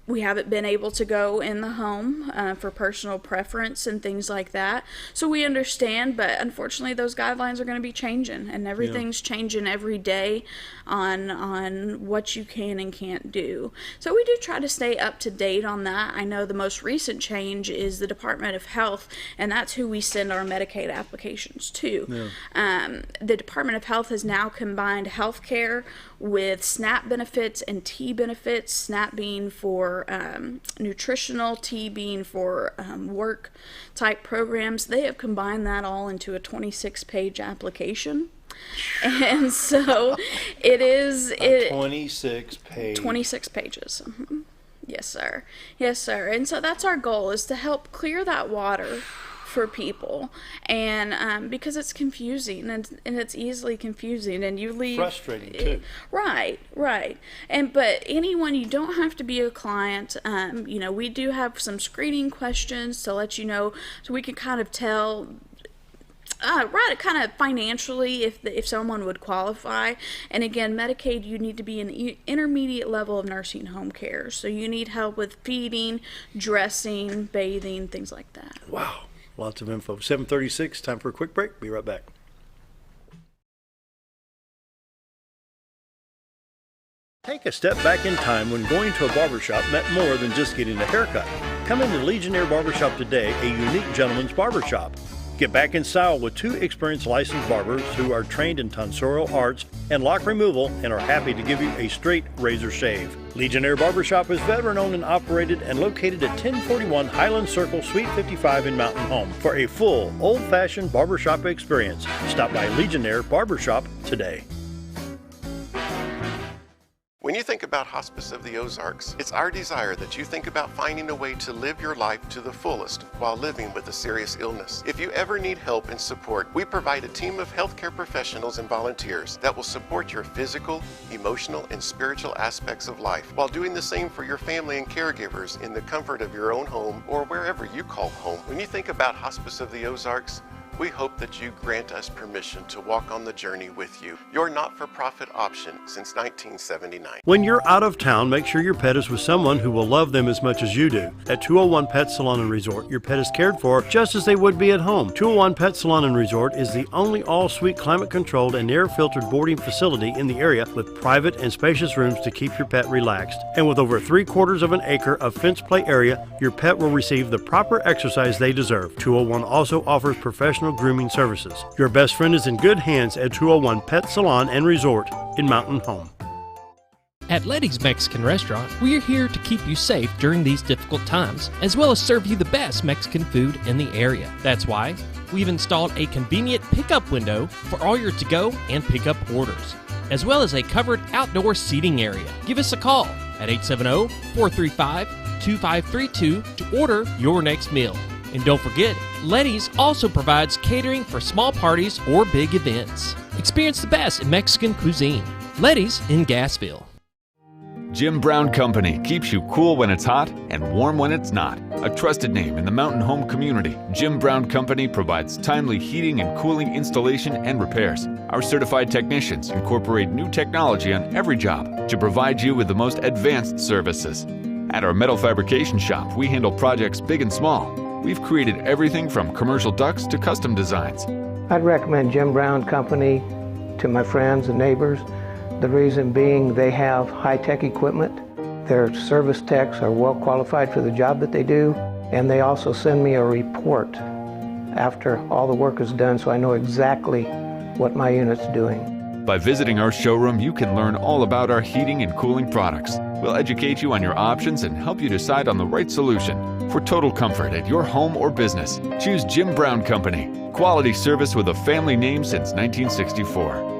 Speaker 5: we haven't been able to go in the home for personal preference and things like that. So we understand, but unfortunately those guidelines are going to be changing, and everything's changing every day on what you can and can't do. So we do try to stay up to date on that. I know the most recent change is the Department of Health, and that's who we send our Medicaid applications to. The Department of Health has now combined health care with SNAP benefits and T benefits, SNAP being for nutritional, T being for work type programs. They have combined that all into a 26-page application. And so it is
Speaker 2: 26
Speaker 5: pages. Mm-hmm. Yes, sir. And so that's our goal, is to help clear that water for people, and because it's confusing, and it's easily confusing, and you leave
Speaker 2: frustrating too.
Speaker 5: Right. But anyone, you don't have to be a client. We do have some screening questions to let you know, so we can kind of tell kind of financially if someone would qualify. And again, Medicaid, you need to be in the intermediate level of nursing home care, so you need help with feeding, dressing, bathing, things like that.
Speaker 2: Wow, lots of info. 7:36, time for a quick break. Be right back. Take a step back in time when going to a barbershop meant more than just getting a haircut. Come into Legionnaire Barbershop today, a unique gentleman's barbershop. Get back in style with 2 experienced licensed barbers who are trained in tonsorial arts and lock removal and are happy to give you a straight razor shave. Legionnaire Barbershop is veteran-owned and operated and located at 1041 Highland Circle, Suite 55 in Mountain Home. For a full, old-fashioned barbershop experience, stop by Legionnaire Barbershop today.
Speaker 10: When you think about Hospice of the Ozarks, it's our desire that you think about finding a way to live your life to the fullest while living with a serious illness. If you ever need help and support, we provide a team of healthcare professionals and volunteers that will support your physical, emotional, and spiritual aspects of life while doing the same for your family and caregivers in the comfort of your own home or wherever you call home. When you think about Hospice of the Ozarks, we hope that you grant us permission to walk on the journey with you. Your not-for-profit option since 1979.
Speaker 2: When you're out of town, make sure your pet is with someone who will love them as much as you do. At 201 Pet Salon and Resort, your pet is cared for just as they would be at home. 201 Pet Salon and Resort is the only all-suite climate-controlled and air-filtered boarding facility in the area with private and spacious rooms to keep your pet relaxed. And with over 3/4 of an acre of fenced play area, your pet will receive the proper exercise they deserve. 201 also offers professional grooming services. Your best friend is in good hands at 201 Pet Salon and Resort in Mountain Home.
Speaker 1: At Letty's Mexican Restaurant, we are here to keep you safe during these difficult times, as well as serve you the best Mexican food in the area. That's why we've installed a convenient pickup window for all your to-go and pickup orders, as well as a covered outdoor seating area. Give us a call at 870-435-2532 to order your next meal. And don't forget, Letty's also provides catering for small parties or big events. Experience the best in Mexican cuisine. Letty's in Gassville.
Speaker 11: Jim Brown Company keeps you cool when it's hot and warm when it's not. A trusted name in the mountain home community, Jim Brown Company provides timely heating and cooling installation and repairs. Our certified technicians incorporate new technology on every job to provide you with the most advanced services. At our metal fabrication shop, we handle projects big and small. We've created everything from commercial ducts to custom designs.
Speaker 12: I'd recommend Jim Brown Company to my friends and neighbors. The reason being they have high-tech equipment. Their service techs are well qualified for the job that they do, and they also send me a report after all the work is done so I know exactly what my unit's doing.
Speaker 11: By visiting our showroom, you can learn all about our heating and cooling products. We'll educate you on your options and help you decide on the right solution. For total comfort at your home or business, choose Jim Brown Company. Quality service with a family name since 1964.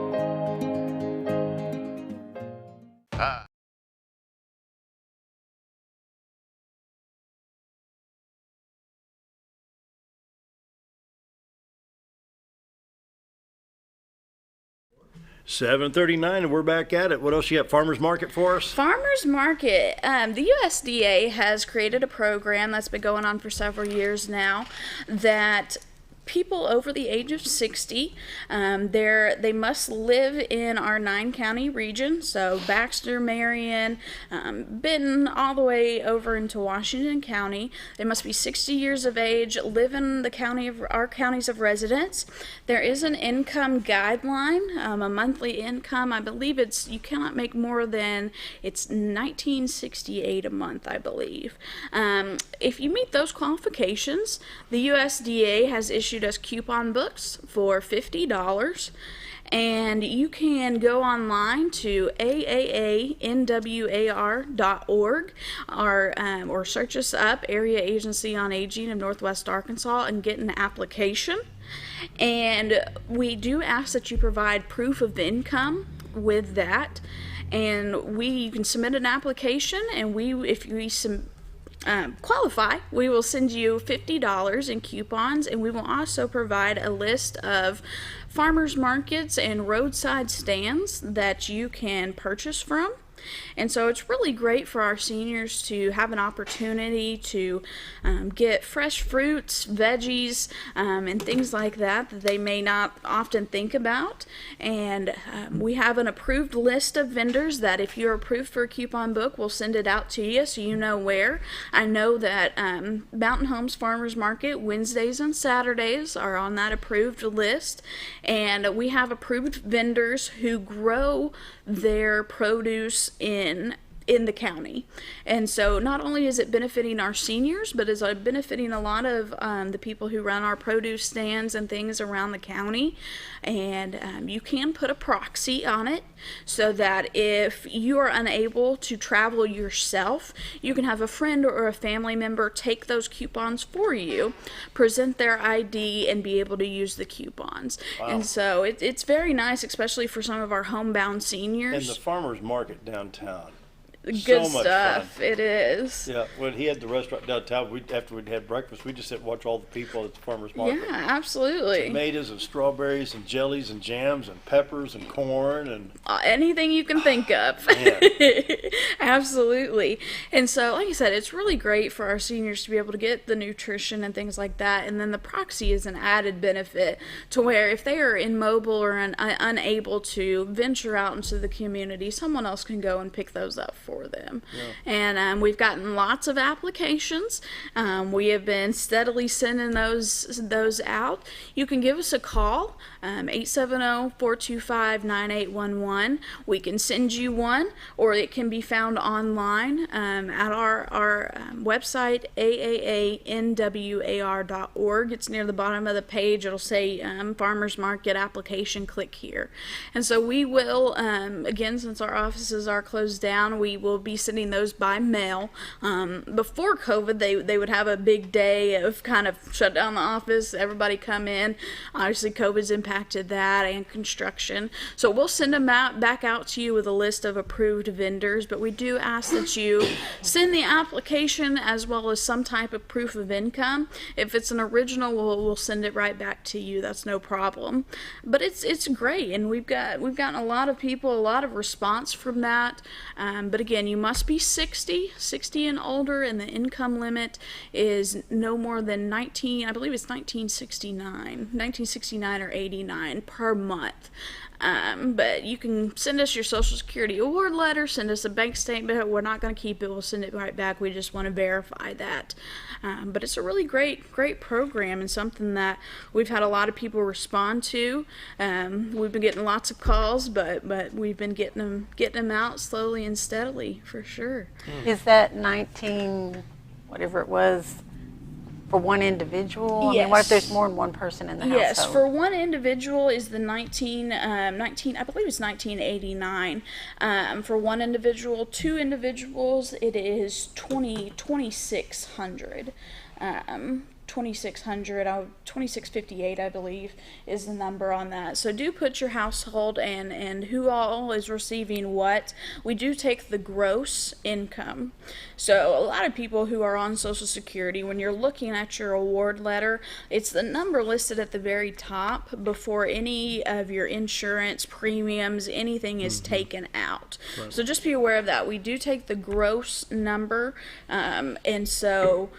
Speaker 2: $7:39, and we're back at it. What else you got? Farmers Market for us?
Speaker 5: Farmers Market. The USDA has created a program that's been going on for several years now that people over the age of 60, they must live in our 9-county region, so Baxter, Marion, Benton, all the way over into Washington County. They must be 60 years of age, live in the county of our counties of residence. There is an income guideline, a monthly income. I believe you cannot make more than, it's $19.68 a month, I believe. If you meet those qualifications, the USDA has issued us coupon books for $50, and you can go online to AAANWAR.org or search us up, Area Agency on Aging of Northwest Arkansas, and get an application. And we do ask that you provide proof of income with that, and you can submit an application, and if we qualify, we will send you $50 in coupons, and we will also provide a list of farmers markets and roadside stands that you can purchase from. And so it's really great for our seniors to have an opportunity to get fresh fruits, veggies, and things like that they may not often think about. And we have an approved list of vendors that if you're approved for a coupon book, we'll send it out to you so you know where. I know that Mountain Homes Farmers Market Wednesdays and Saturdays are on that approved list. And we have approved vendors who grow their produce in the county. And so not only is it benefiting our seniors, but is benefiting a lot of the people who run our produce stands and things around the county. And you can put a proxy on it so that if you are unable to travel yourself, you can have a friend or a family member take those coupons for you, present their ID, and be able to use the coupons. Wow. And so it's very nice, especially for some of our homebound seniors.
Speaker 2: And the farmers market downtown.
Speaker 5: Good so stuff. Fun. It is.
Speaker 2: Yeah, when he had the restaurant downtown, after we'd had breakfast, we just sit and watch all the people at the farmers market.
Speaker 5: Yeah, absolutely.
Speaker 2: Tomatoes and strawberries and jellies and jams and peppers and corn and
Speaker 5: anything you can think of. Absolutely. And so, like I said, it's really great for our seniors to be able to get the nutrition and things like that. And then the proxy is an added benefit to where if they are immobile or unable to venture out into the community, someone else can go and pick those up for them. Yeah. And we've gotten lots of applications. We have been steadily sending those out. You can give us a call, 870-425-9811. We can send you one, or it can be found online at our website, AAANWAR.org. It's near the bottom of the page. It'll say Farmers Market Application. Click here. And so we will, again, since our offices are closed down, we will be sending those by mail. Before COVID, they would have a big day of kind of shut down the office, everybody come in. Obviously, COVID's impacted that and construction. So we'll send them back out to you with a list of approved vendors, but we do ask that you send the application as well as some type of proof of income. If it's an original, we'll send it right back to you. That's no problem. But it's great, and we've gotten a lot of people, a lot of response from that. But again, you must be 60 and older, and the income limit is no more than $1969 or $89 per month. But you can send us your Social Security award letter, send us a bank statement. We're not going to keep it. We'll send it right back. We just want to verify that. But it's a really great program and something that we've had a lot of people respond to. We've been getting lots of calls, but we've been getting them out slowly and steadily for sure.
Speaker 9: Is that 19, whatever it was, for one individual?
Speaker 5: Yes.
Speaker 9: I mean, what if there's more than one person in the household?
Speaker 5: Yes, for one individual is the 19, I believe it's 1989. For one individual, two individuals, it is 2600. 2658, I believe, is the number on that. So do put your household and who all is receiving what. We do take the gross income. So a lot of people who are on Social Security, when you're looking at your award letter, it's the number listed at the very top before any of your insurance premiums, anything is taken out.
Speaker 13: Right.
Speaker 5: So just be aware of that. We do take the gross number, and so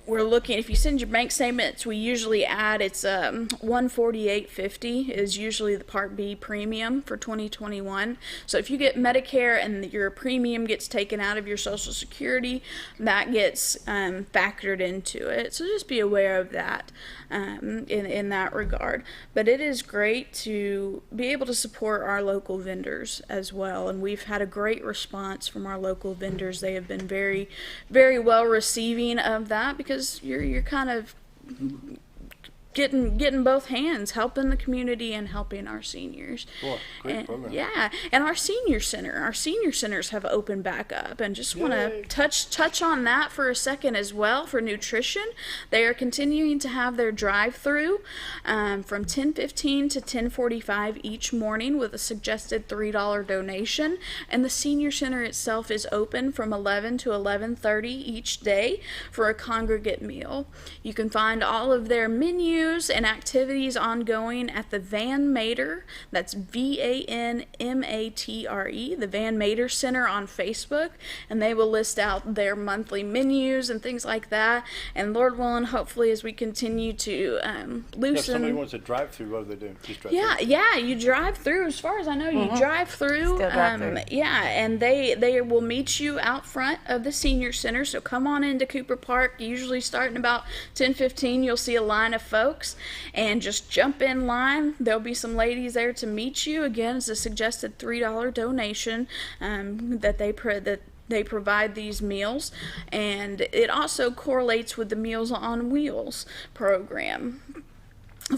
Speaker 5: we're looking, if you send your bank statements, we usually add, it's $148.50 is usually the Part B premium for 2021. So if you get Medicare and your premium gets taken out of your Social Security, that gets factored into it. So just be aware of that in that regard. But it is great to be able to support our local vendors as well. And we've had a great response from our local vendors. They have been very, very well receiving of that, because you're kind of getting both hands, helping the community and helping our seniors.
Speaker 2: Boy, great program.
Speaker 5: Yeah, and our senior centers have opened back up, and just want to touch on that for a second as well. For nutrition, they are continuing to have their drive-through from 10:15 to 10:45 each morning with a suggested $3 donation, and the senior center itself is open from 11 to 11:30 each day for a congregate meal. You can find all of their menus and activities ongoing at the Van Mater, that's VANMATRE, the Van Mater Center on Facebook, and they will list out their monthly menus and things like that. And Lord willing, hopefully as we continue to loosen...
Speaker 2: If somebody wants to drive through, what do they do? Just drive through?
Speaker 5: Yeah, you drive through. As far as I know, you drive through.
Speaker 9: Still drive through.
Speaker 5: Yeah, and they will meet you out front of the senior center. So come on into Cooper Park. Usually starting about 10:15, you'll see a line of folks, and just jump in line. There'll be some ladies there to meet you. Again, it's a suggested $3 donation that they provide these meals, and it also correlates with the Meals on Wheels program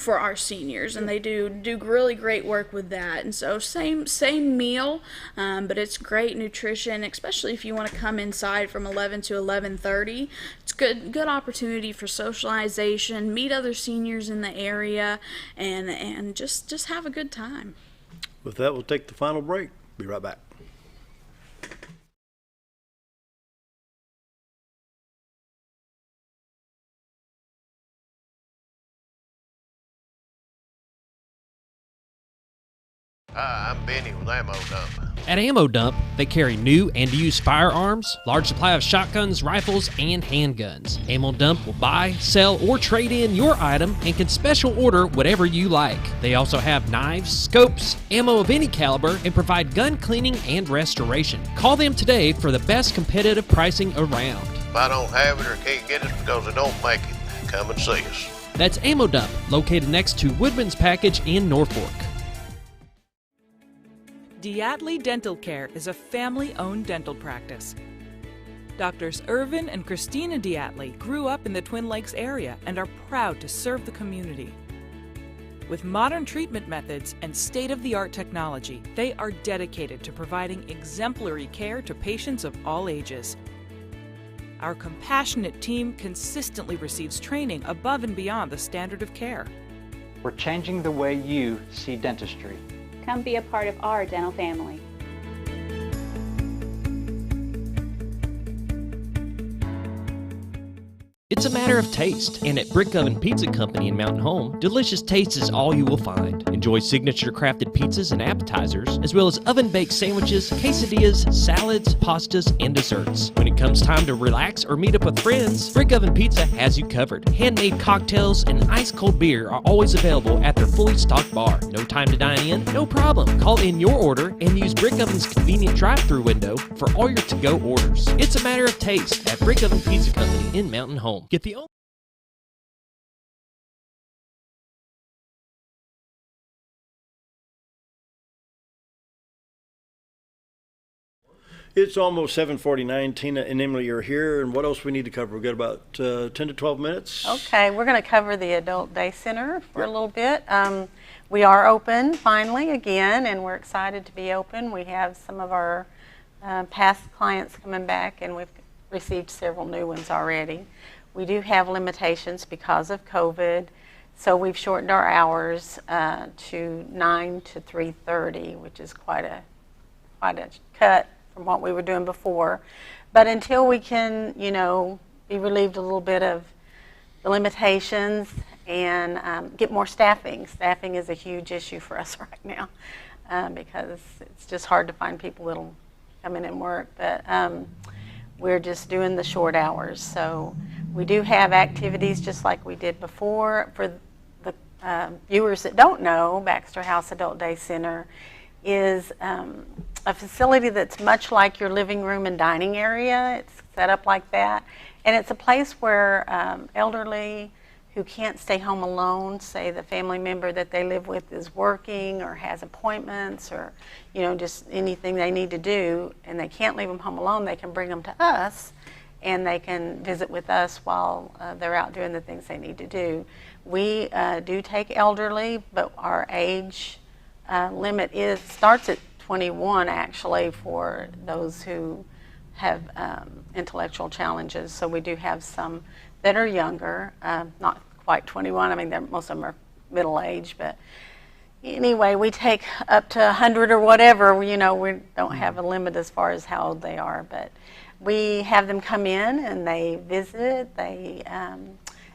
Speaker 5: for our seniors, and they do really great work with that. And so same meal, but it's great nutrition, especially if you want to come inside from 11 to 11:30. It's good opportunity for socialization, meet other seniors in the area, and just have a good time.
Speaker 2: With that, we'll take the final break. Be right back.
Speaker 14: Hi, I'm Benny with Ammo Dump.
Speaker 1: At Ammo Dump, they carry new and used firearms, large supply of shotguns, rifles, and handguns. Ammo Dump will buy, sell, or trade in your item and can special order whatever you like. They also have knives, scopes, ammo of any caliber, and provide gun cleaning and restoration. Call them today for the best competitive pricing around.
Speaker 14: If I don't have it or can't get it because I don't make it, come and see us.
Speaker 1: That's Ammo Dump, located next to Woodman's Package in Norfolk.
Speaker 15: Diatley Dental Care is a family-owned dental practice. Doctors Irvin and Christina Diatley grew up in the Twin Lakes area and are proud to serve the community. With modern treatment methods and state-of-the-art technology, they are dedicated to providing exemplary care to patients of all ages. Our compassionate team consistently receives training above and beyond the standard of care.
Speaker 16: We're changing the way you see dentistry.
Speaker 17: Come be a part of our dental family.
Speaker 1: It's a matter of taste, and at Brick Oven Pizza Company in Mountain Home, delicious taste is all you will find. Enjoy signature crafted pizzas and appetizers, as well as oven-baked sandwiches, quesadillas, salads, pastas, and desserts. When it comes time to relax or meet up with friends, Brick Oven Pizza has you covered. Handmade cocktails and ice-cold beer are always available at their fully stocked bar. No time to dine in? No problem. Call in your order and use Brick Oven's convenient drive-thru window for all your to-go orders. It's a matter of taste at Brick Oven Pizza Company in Mountain Home. Get the
Speaker 2: It's almost 7:49. Tina and Emilee are here, and what else we need to cover? We've got about 10 to 12 minutes.
Speaker 9: Okay, we're going to cover the Adult Day Center for a little bit. We are open finally again, and we're excited to be open. We have some of our past clients coming back, and we've received several new ones already. We do have limitations because of COVID, so we've shortened our hours to 9 to 3:30, which is quite a cut from what we were doing before. But until we can, you know, be relieved a little bit of the limitations and get more staffing. Staffing is a huge issue for us right now because it's just hard to find people that'll come in and work. But we're just doing the short hours. So we do have activities just like we did before. For the viewers that don't know, Baxter House Adult Day Center is a facility that's much like your living room and dining area. It's set up like that. And it's a place where elderly who can't stay home alone, say the family member that they live with is working or has appointments or, you know, just anything they need to do, and they can't leave them home alone, they can bring them to us and they can visit with us while they're out doing the things they need to do. We do take elderly, but our age limit starts at 21 actually for those who have intellectual challenges. So we do have some that are younger, not quite 21. I mean, most of them are middle age, but anyway, we take up to 100 or whatever. You know, we don't have a limit as far as how old they are, but we have them come in and they visit, they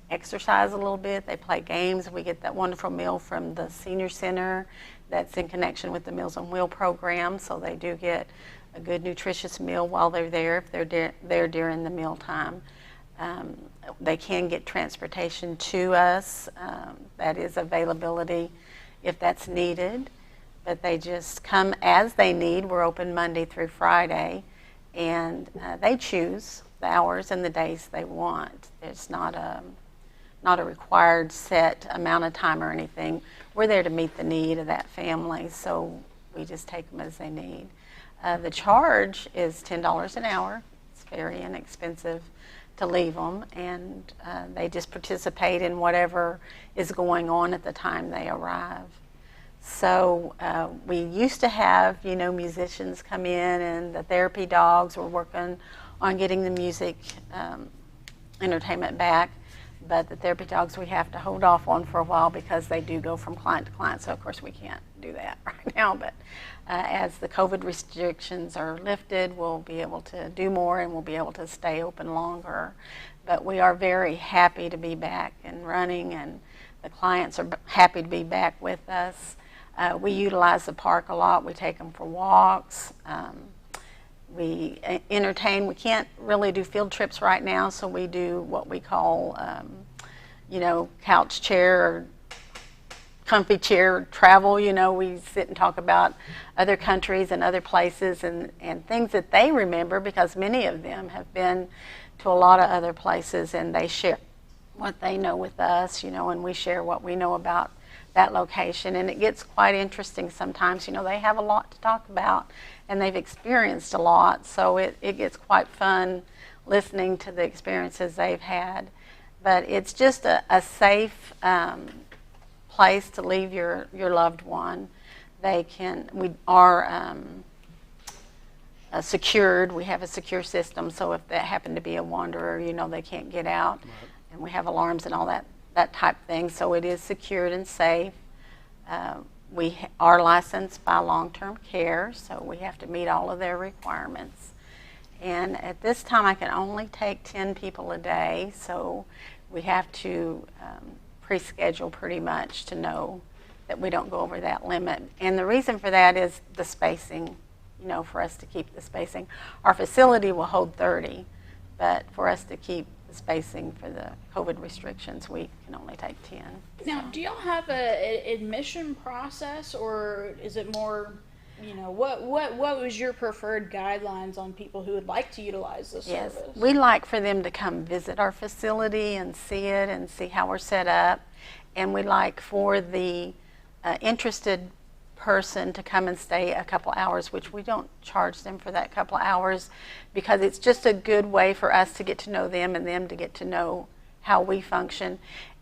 Speaker 9: exercise a little bit, they play games. We get that wonderful meal from the senior center that's in connection with the Meals on Wheels program, so they do get a good nutritious meal while they're there if they're there during the meal time. They can get transportation to us. That is availability if that's needed, but they just come as they need. We're open Monday through Friday, and they choose the hours and the days they want. It's not a required set amount of time or anything. We're there to meet the need of that family, so we just take them as they need. The charge is $10 an hour. It's very inexpensive to leave them, and they just participate in whatever is going on at the time they arrive. So we used to have, you know, musicians come in, and the therapy dogs were working on getting the music entertainment back. But the therapy dogs we have to hold off on for a while because they do go from client to client. So, of course, we can't do that right now. But as the COVID restrictions are lifted, we'll be able to do more and we'll be able to stay open longer. But we are very happy to be back and running, and the clients are happy to be back with us. We utilize the park a lot. We take them for walks. We entertain. We can't really do field trips right now, so we do what we call, you know, couch chair or comfy chair travel. You know, we sit and talk about other countries and other places and things that they remember, because many of them have been to a lot of other places, and they share what they know with us, you know, and we share what we know about that location. And it gets quite interesting sometimes. You know, they have a lot to talk about, and they've experienced a lot, so it gets quite fun listening to the experiences they've had. But it's just a safe place to leave your loved one. We are secured. We have a secure system, so if they happen to be a wanderer, you know, they can't get out. Right. And we have alarms and all that type of thing, so it is secured and safe. We are licensed by long-term care, so we have to meet all of their requirements. And at this time, I can only take 10 people a day, so we have to pre-schedule pretty much to know that we don't go over that limit. And the reason for that is the spacing, for us to keep the spacing. Our facility will hold 30, but for us to keep the spacing for the COVID restrictions, we can only take 10.
Speaker 5: Now, do y'all have an admission process, or is it more, what was your preferred guidelines on people who would like to utilize this
Speaker 9: Yes,
Speaker 5: service?
Speaker 9: we like for them to come visit our facility and see it and see how we're set up. And we like for the interested person to come and stay a couple hours, which we don't charge them for that couple hours, because it's just a good way for us to get to know them and them to get to know how we function.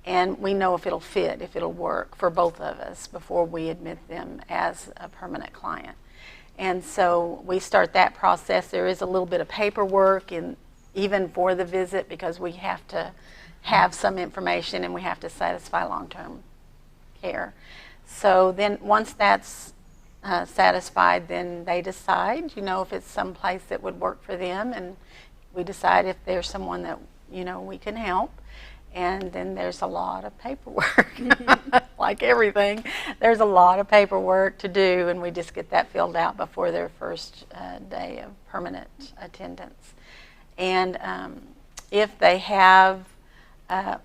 Speaker 9: And we know if it'll fit, if it'll work for both of us before we admit them as a permanent client. And so we start that process. There is a little bit of paperwork even for the visit, because we have to have some information and we have to satisfy long-term care. So then once that's satisfied, then they decide, if it's some place that would work for them, and we decide if there's someone that, we can help. And then there's a lot of paperwork, like everything. There's a lot of paperwork to do, and we just get that filled out before their first day of permanent attendance. And if they have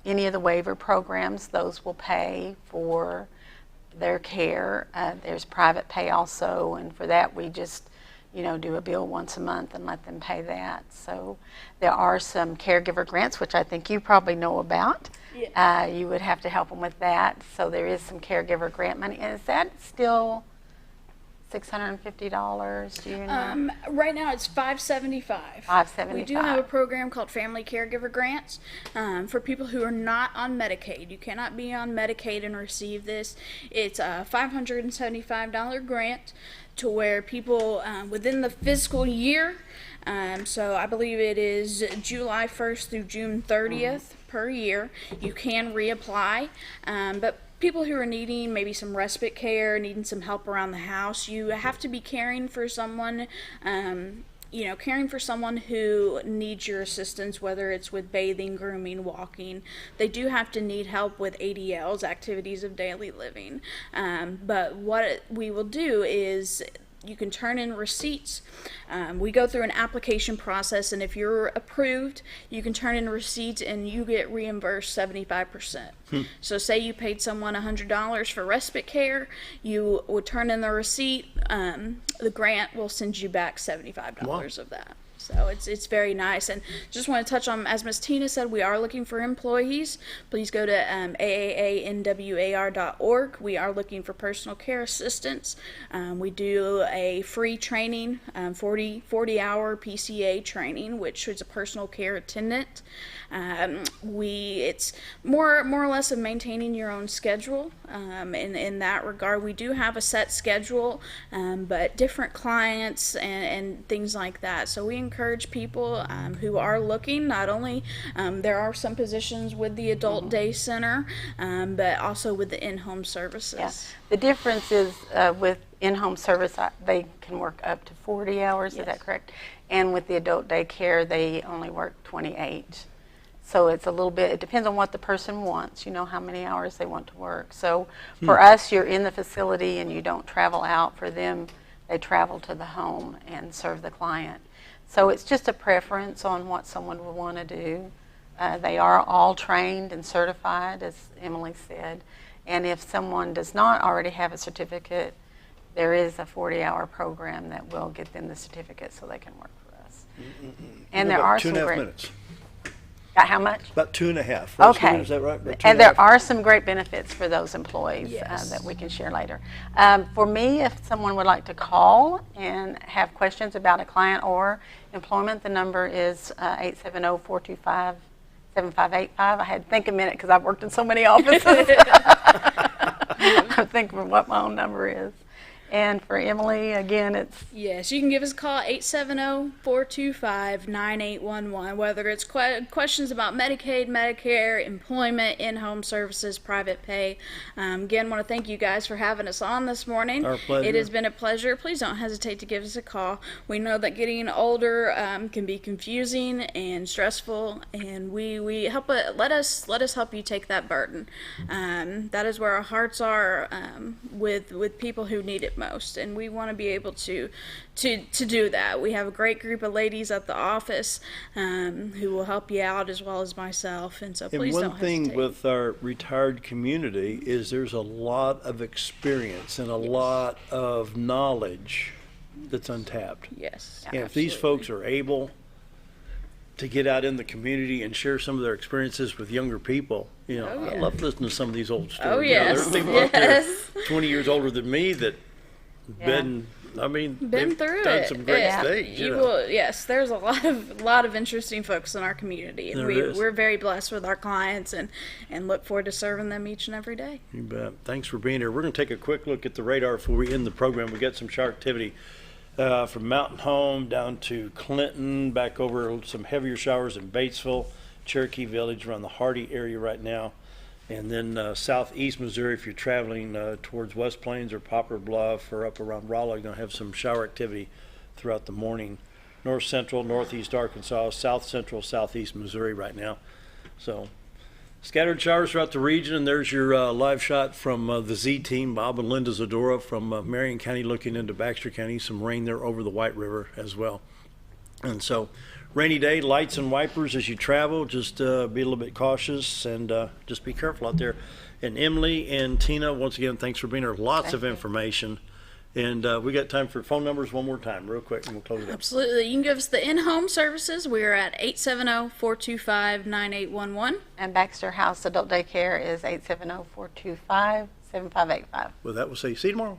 Speaker 9: any of the waiver programs, those will pay for their care. There's private pay also, and for that we just do a bill once a month and let them pay that. So there are some caregiver grants, which I think you probably know about. Yeah. You would have to help them with that. So there is some caregiver grant money. And is that still $650? Do you know?
Speaker 5: Right now it's $575.
Speaker 9: $575.
Speaker 5: We do have a program called Family Caregiver Grants for people who are not on Medicaid. You cannot be on Medicaid and receive this. It's a $575 grant to where people within the fiscal year, so I believe it is July 1st through June 30th per year, you can reapply. But people who are needing maybe some respite care, needing some help around the house, you have to be caring for someone, caring for someone who needs your assistance, whether it's with bathing, grooming, walking. They do have to need help with ADLs, activities of daily living. But what we will do is you can turn in receipts. We go through an application process, and if you're approved, you can turn in receipts and you get reimbursed 75%. So say you paid someone $100 for respite care, you would turn in the receipt, the grant will send you back $75 of that. So it's very nice. And just want to touch on, as Ms. Tina said, we are looking for employees. Please go to AAANWAR.org. We are looking for personal care assistants. We do a free training, 40-hour PCA training, which is a personal care attendant. It's more or less of maintaining your own schedule. In that regard, we do have a set schedule, but different clients and things like that. So we encourage people who are looking, not only there are some positions with the adult day center, but also with the in-home services. Yeah.
Speaker 9: The difference is with in-home service, they can work up to 40 hours, is that correct? And with the adult daycare, they only work 28. So it's a little bit, it depends on what the person wants, how many hours they want to work. So for us, you're in the facility and you don't travel out. For them, they travel to the home and serve the client. So it's just a preference on what someone would want to do. They are all trained and certified, as Emilee said. And if someone does not already have a certificate, there is a 40-hour program that will get them the certificate so they can work for us. And there are some great...
Speaker 2: 2.5 minutes.
Speaker 9: How much?
Speaker 2: About 2.5.
Speaker 9: Okay.
Speaker 2: Is that right?
Speaker 9: And there are some great benefits for those employees that we can share later. For me, if someone would like to call and have questions about a client or employment, the number is 870-425-7585. I had to think a minute because I've worked in so many offices. I'm thinking of what my own number is. And for Emilee, again, it's...
Speaker 5: Yes, you can give us a call, 870-425-9811, whether it's questions about Medicaid, Medicare, employment, in-home services, private pay. Again, want to thank you guys for having us on this morning.
Speaker 2: Our pleasure.
Speaker 5: It has been a pleasure. Please don't hesitate to give us a call. We know that getting older can be confusing and stressful, and we help let us help you take that burden. That is where our hearts are with people who need it most, and we want to be able to do that. We have a great group of ladies at the office who will help you out, as well as myself, and so please don't hesitate.
Speaker 2: And one thing with our retired community is there's a lot of experience and a lot of knowledge that's untapped.
Speaker 5: Yes,
Speaker 2: and if these folks are able to get out in the community and share some of their experiences with younger people, I love listening to some of these old stories.
Speaker 5: Oh, yes.
Speaker 2: There are people out there 20 years older than me that been
Speaker 5: through
Speaker 2: done
Speaker 5: it.
Speaker 2: some great things.
Speaker 5: Yes, there's a lot of interesting folks in our community, and we're very blessed with our clients, and look forward to serving them each and every day.
Speaker 2: You bet. Thanks for being here. We're going to take a quick look at the radar before we end the program. We got some shower activity from Mountain Home down to Clinton, back over some heavier showers in Batesville, Cherokee Village, around the Hardy area right now. And then southeast Missouri, if you're traveling towards West Plains or Poplar Bluff or up around Rolla, you're going to have some shower activity throughout the morning. North central, northeast Arkansas, south central, southeast Missouri right now. So scattered showers throughout the region. And there's your live shot from the Z team, Bob and Linda Zadora from Marion County looking into Baxter County. Some rain there over the White River as well. And so rainy day, lights and wipers as you travel. Just be a little bit cautious and just be careful out there. And Emilee and Tena, once again, thanks for being here. Lots of information. And we got time for phone numbers one more time, real quick, and we'll close it up.
Speaker 5: Absolutely. You can give us the in-home services. We are at 870-425-9811.
Speaker 9: And Baxter House Adult Daycare is 870-425-7585.
Speaker 2: With that, we'll say see you tomorrow.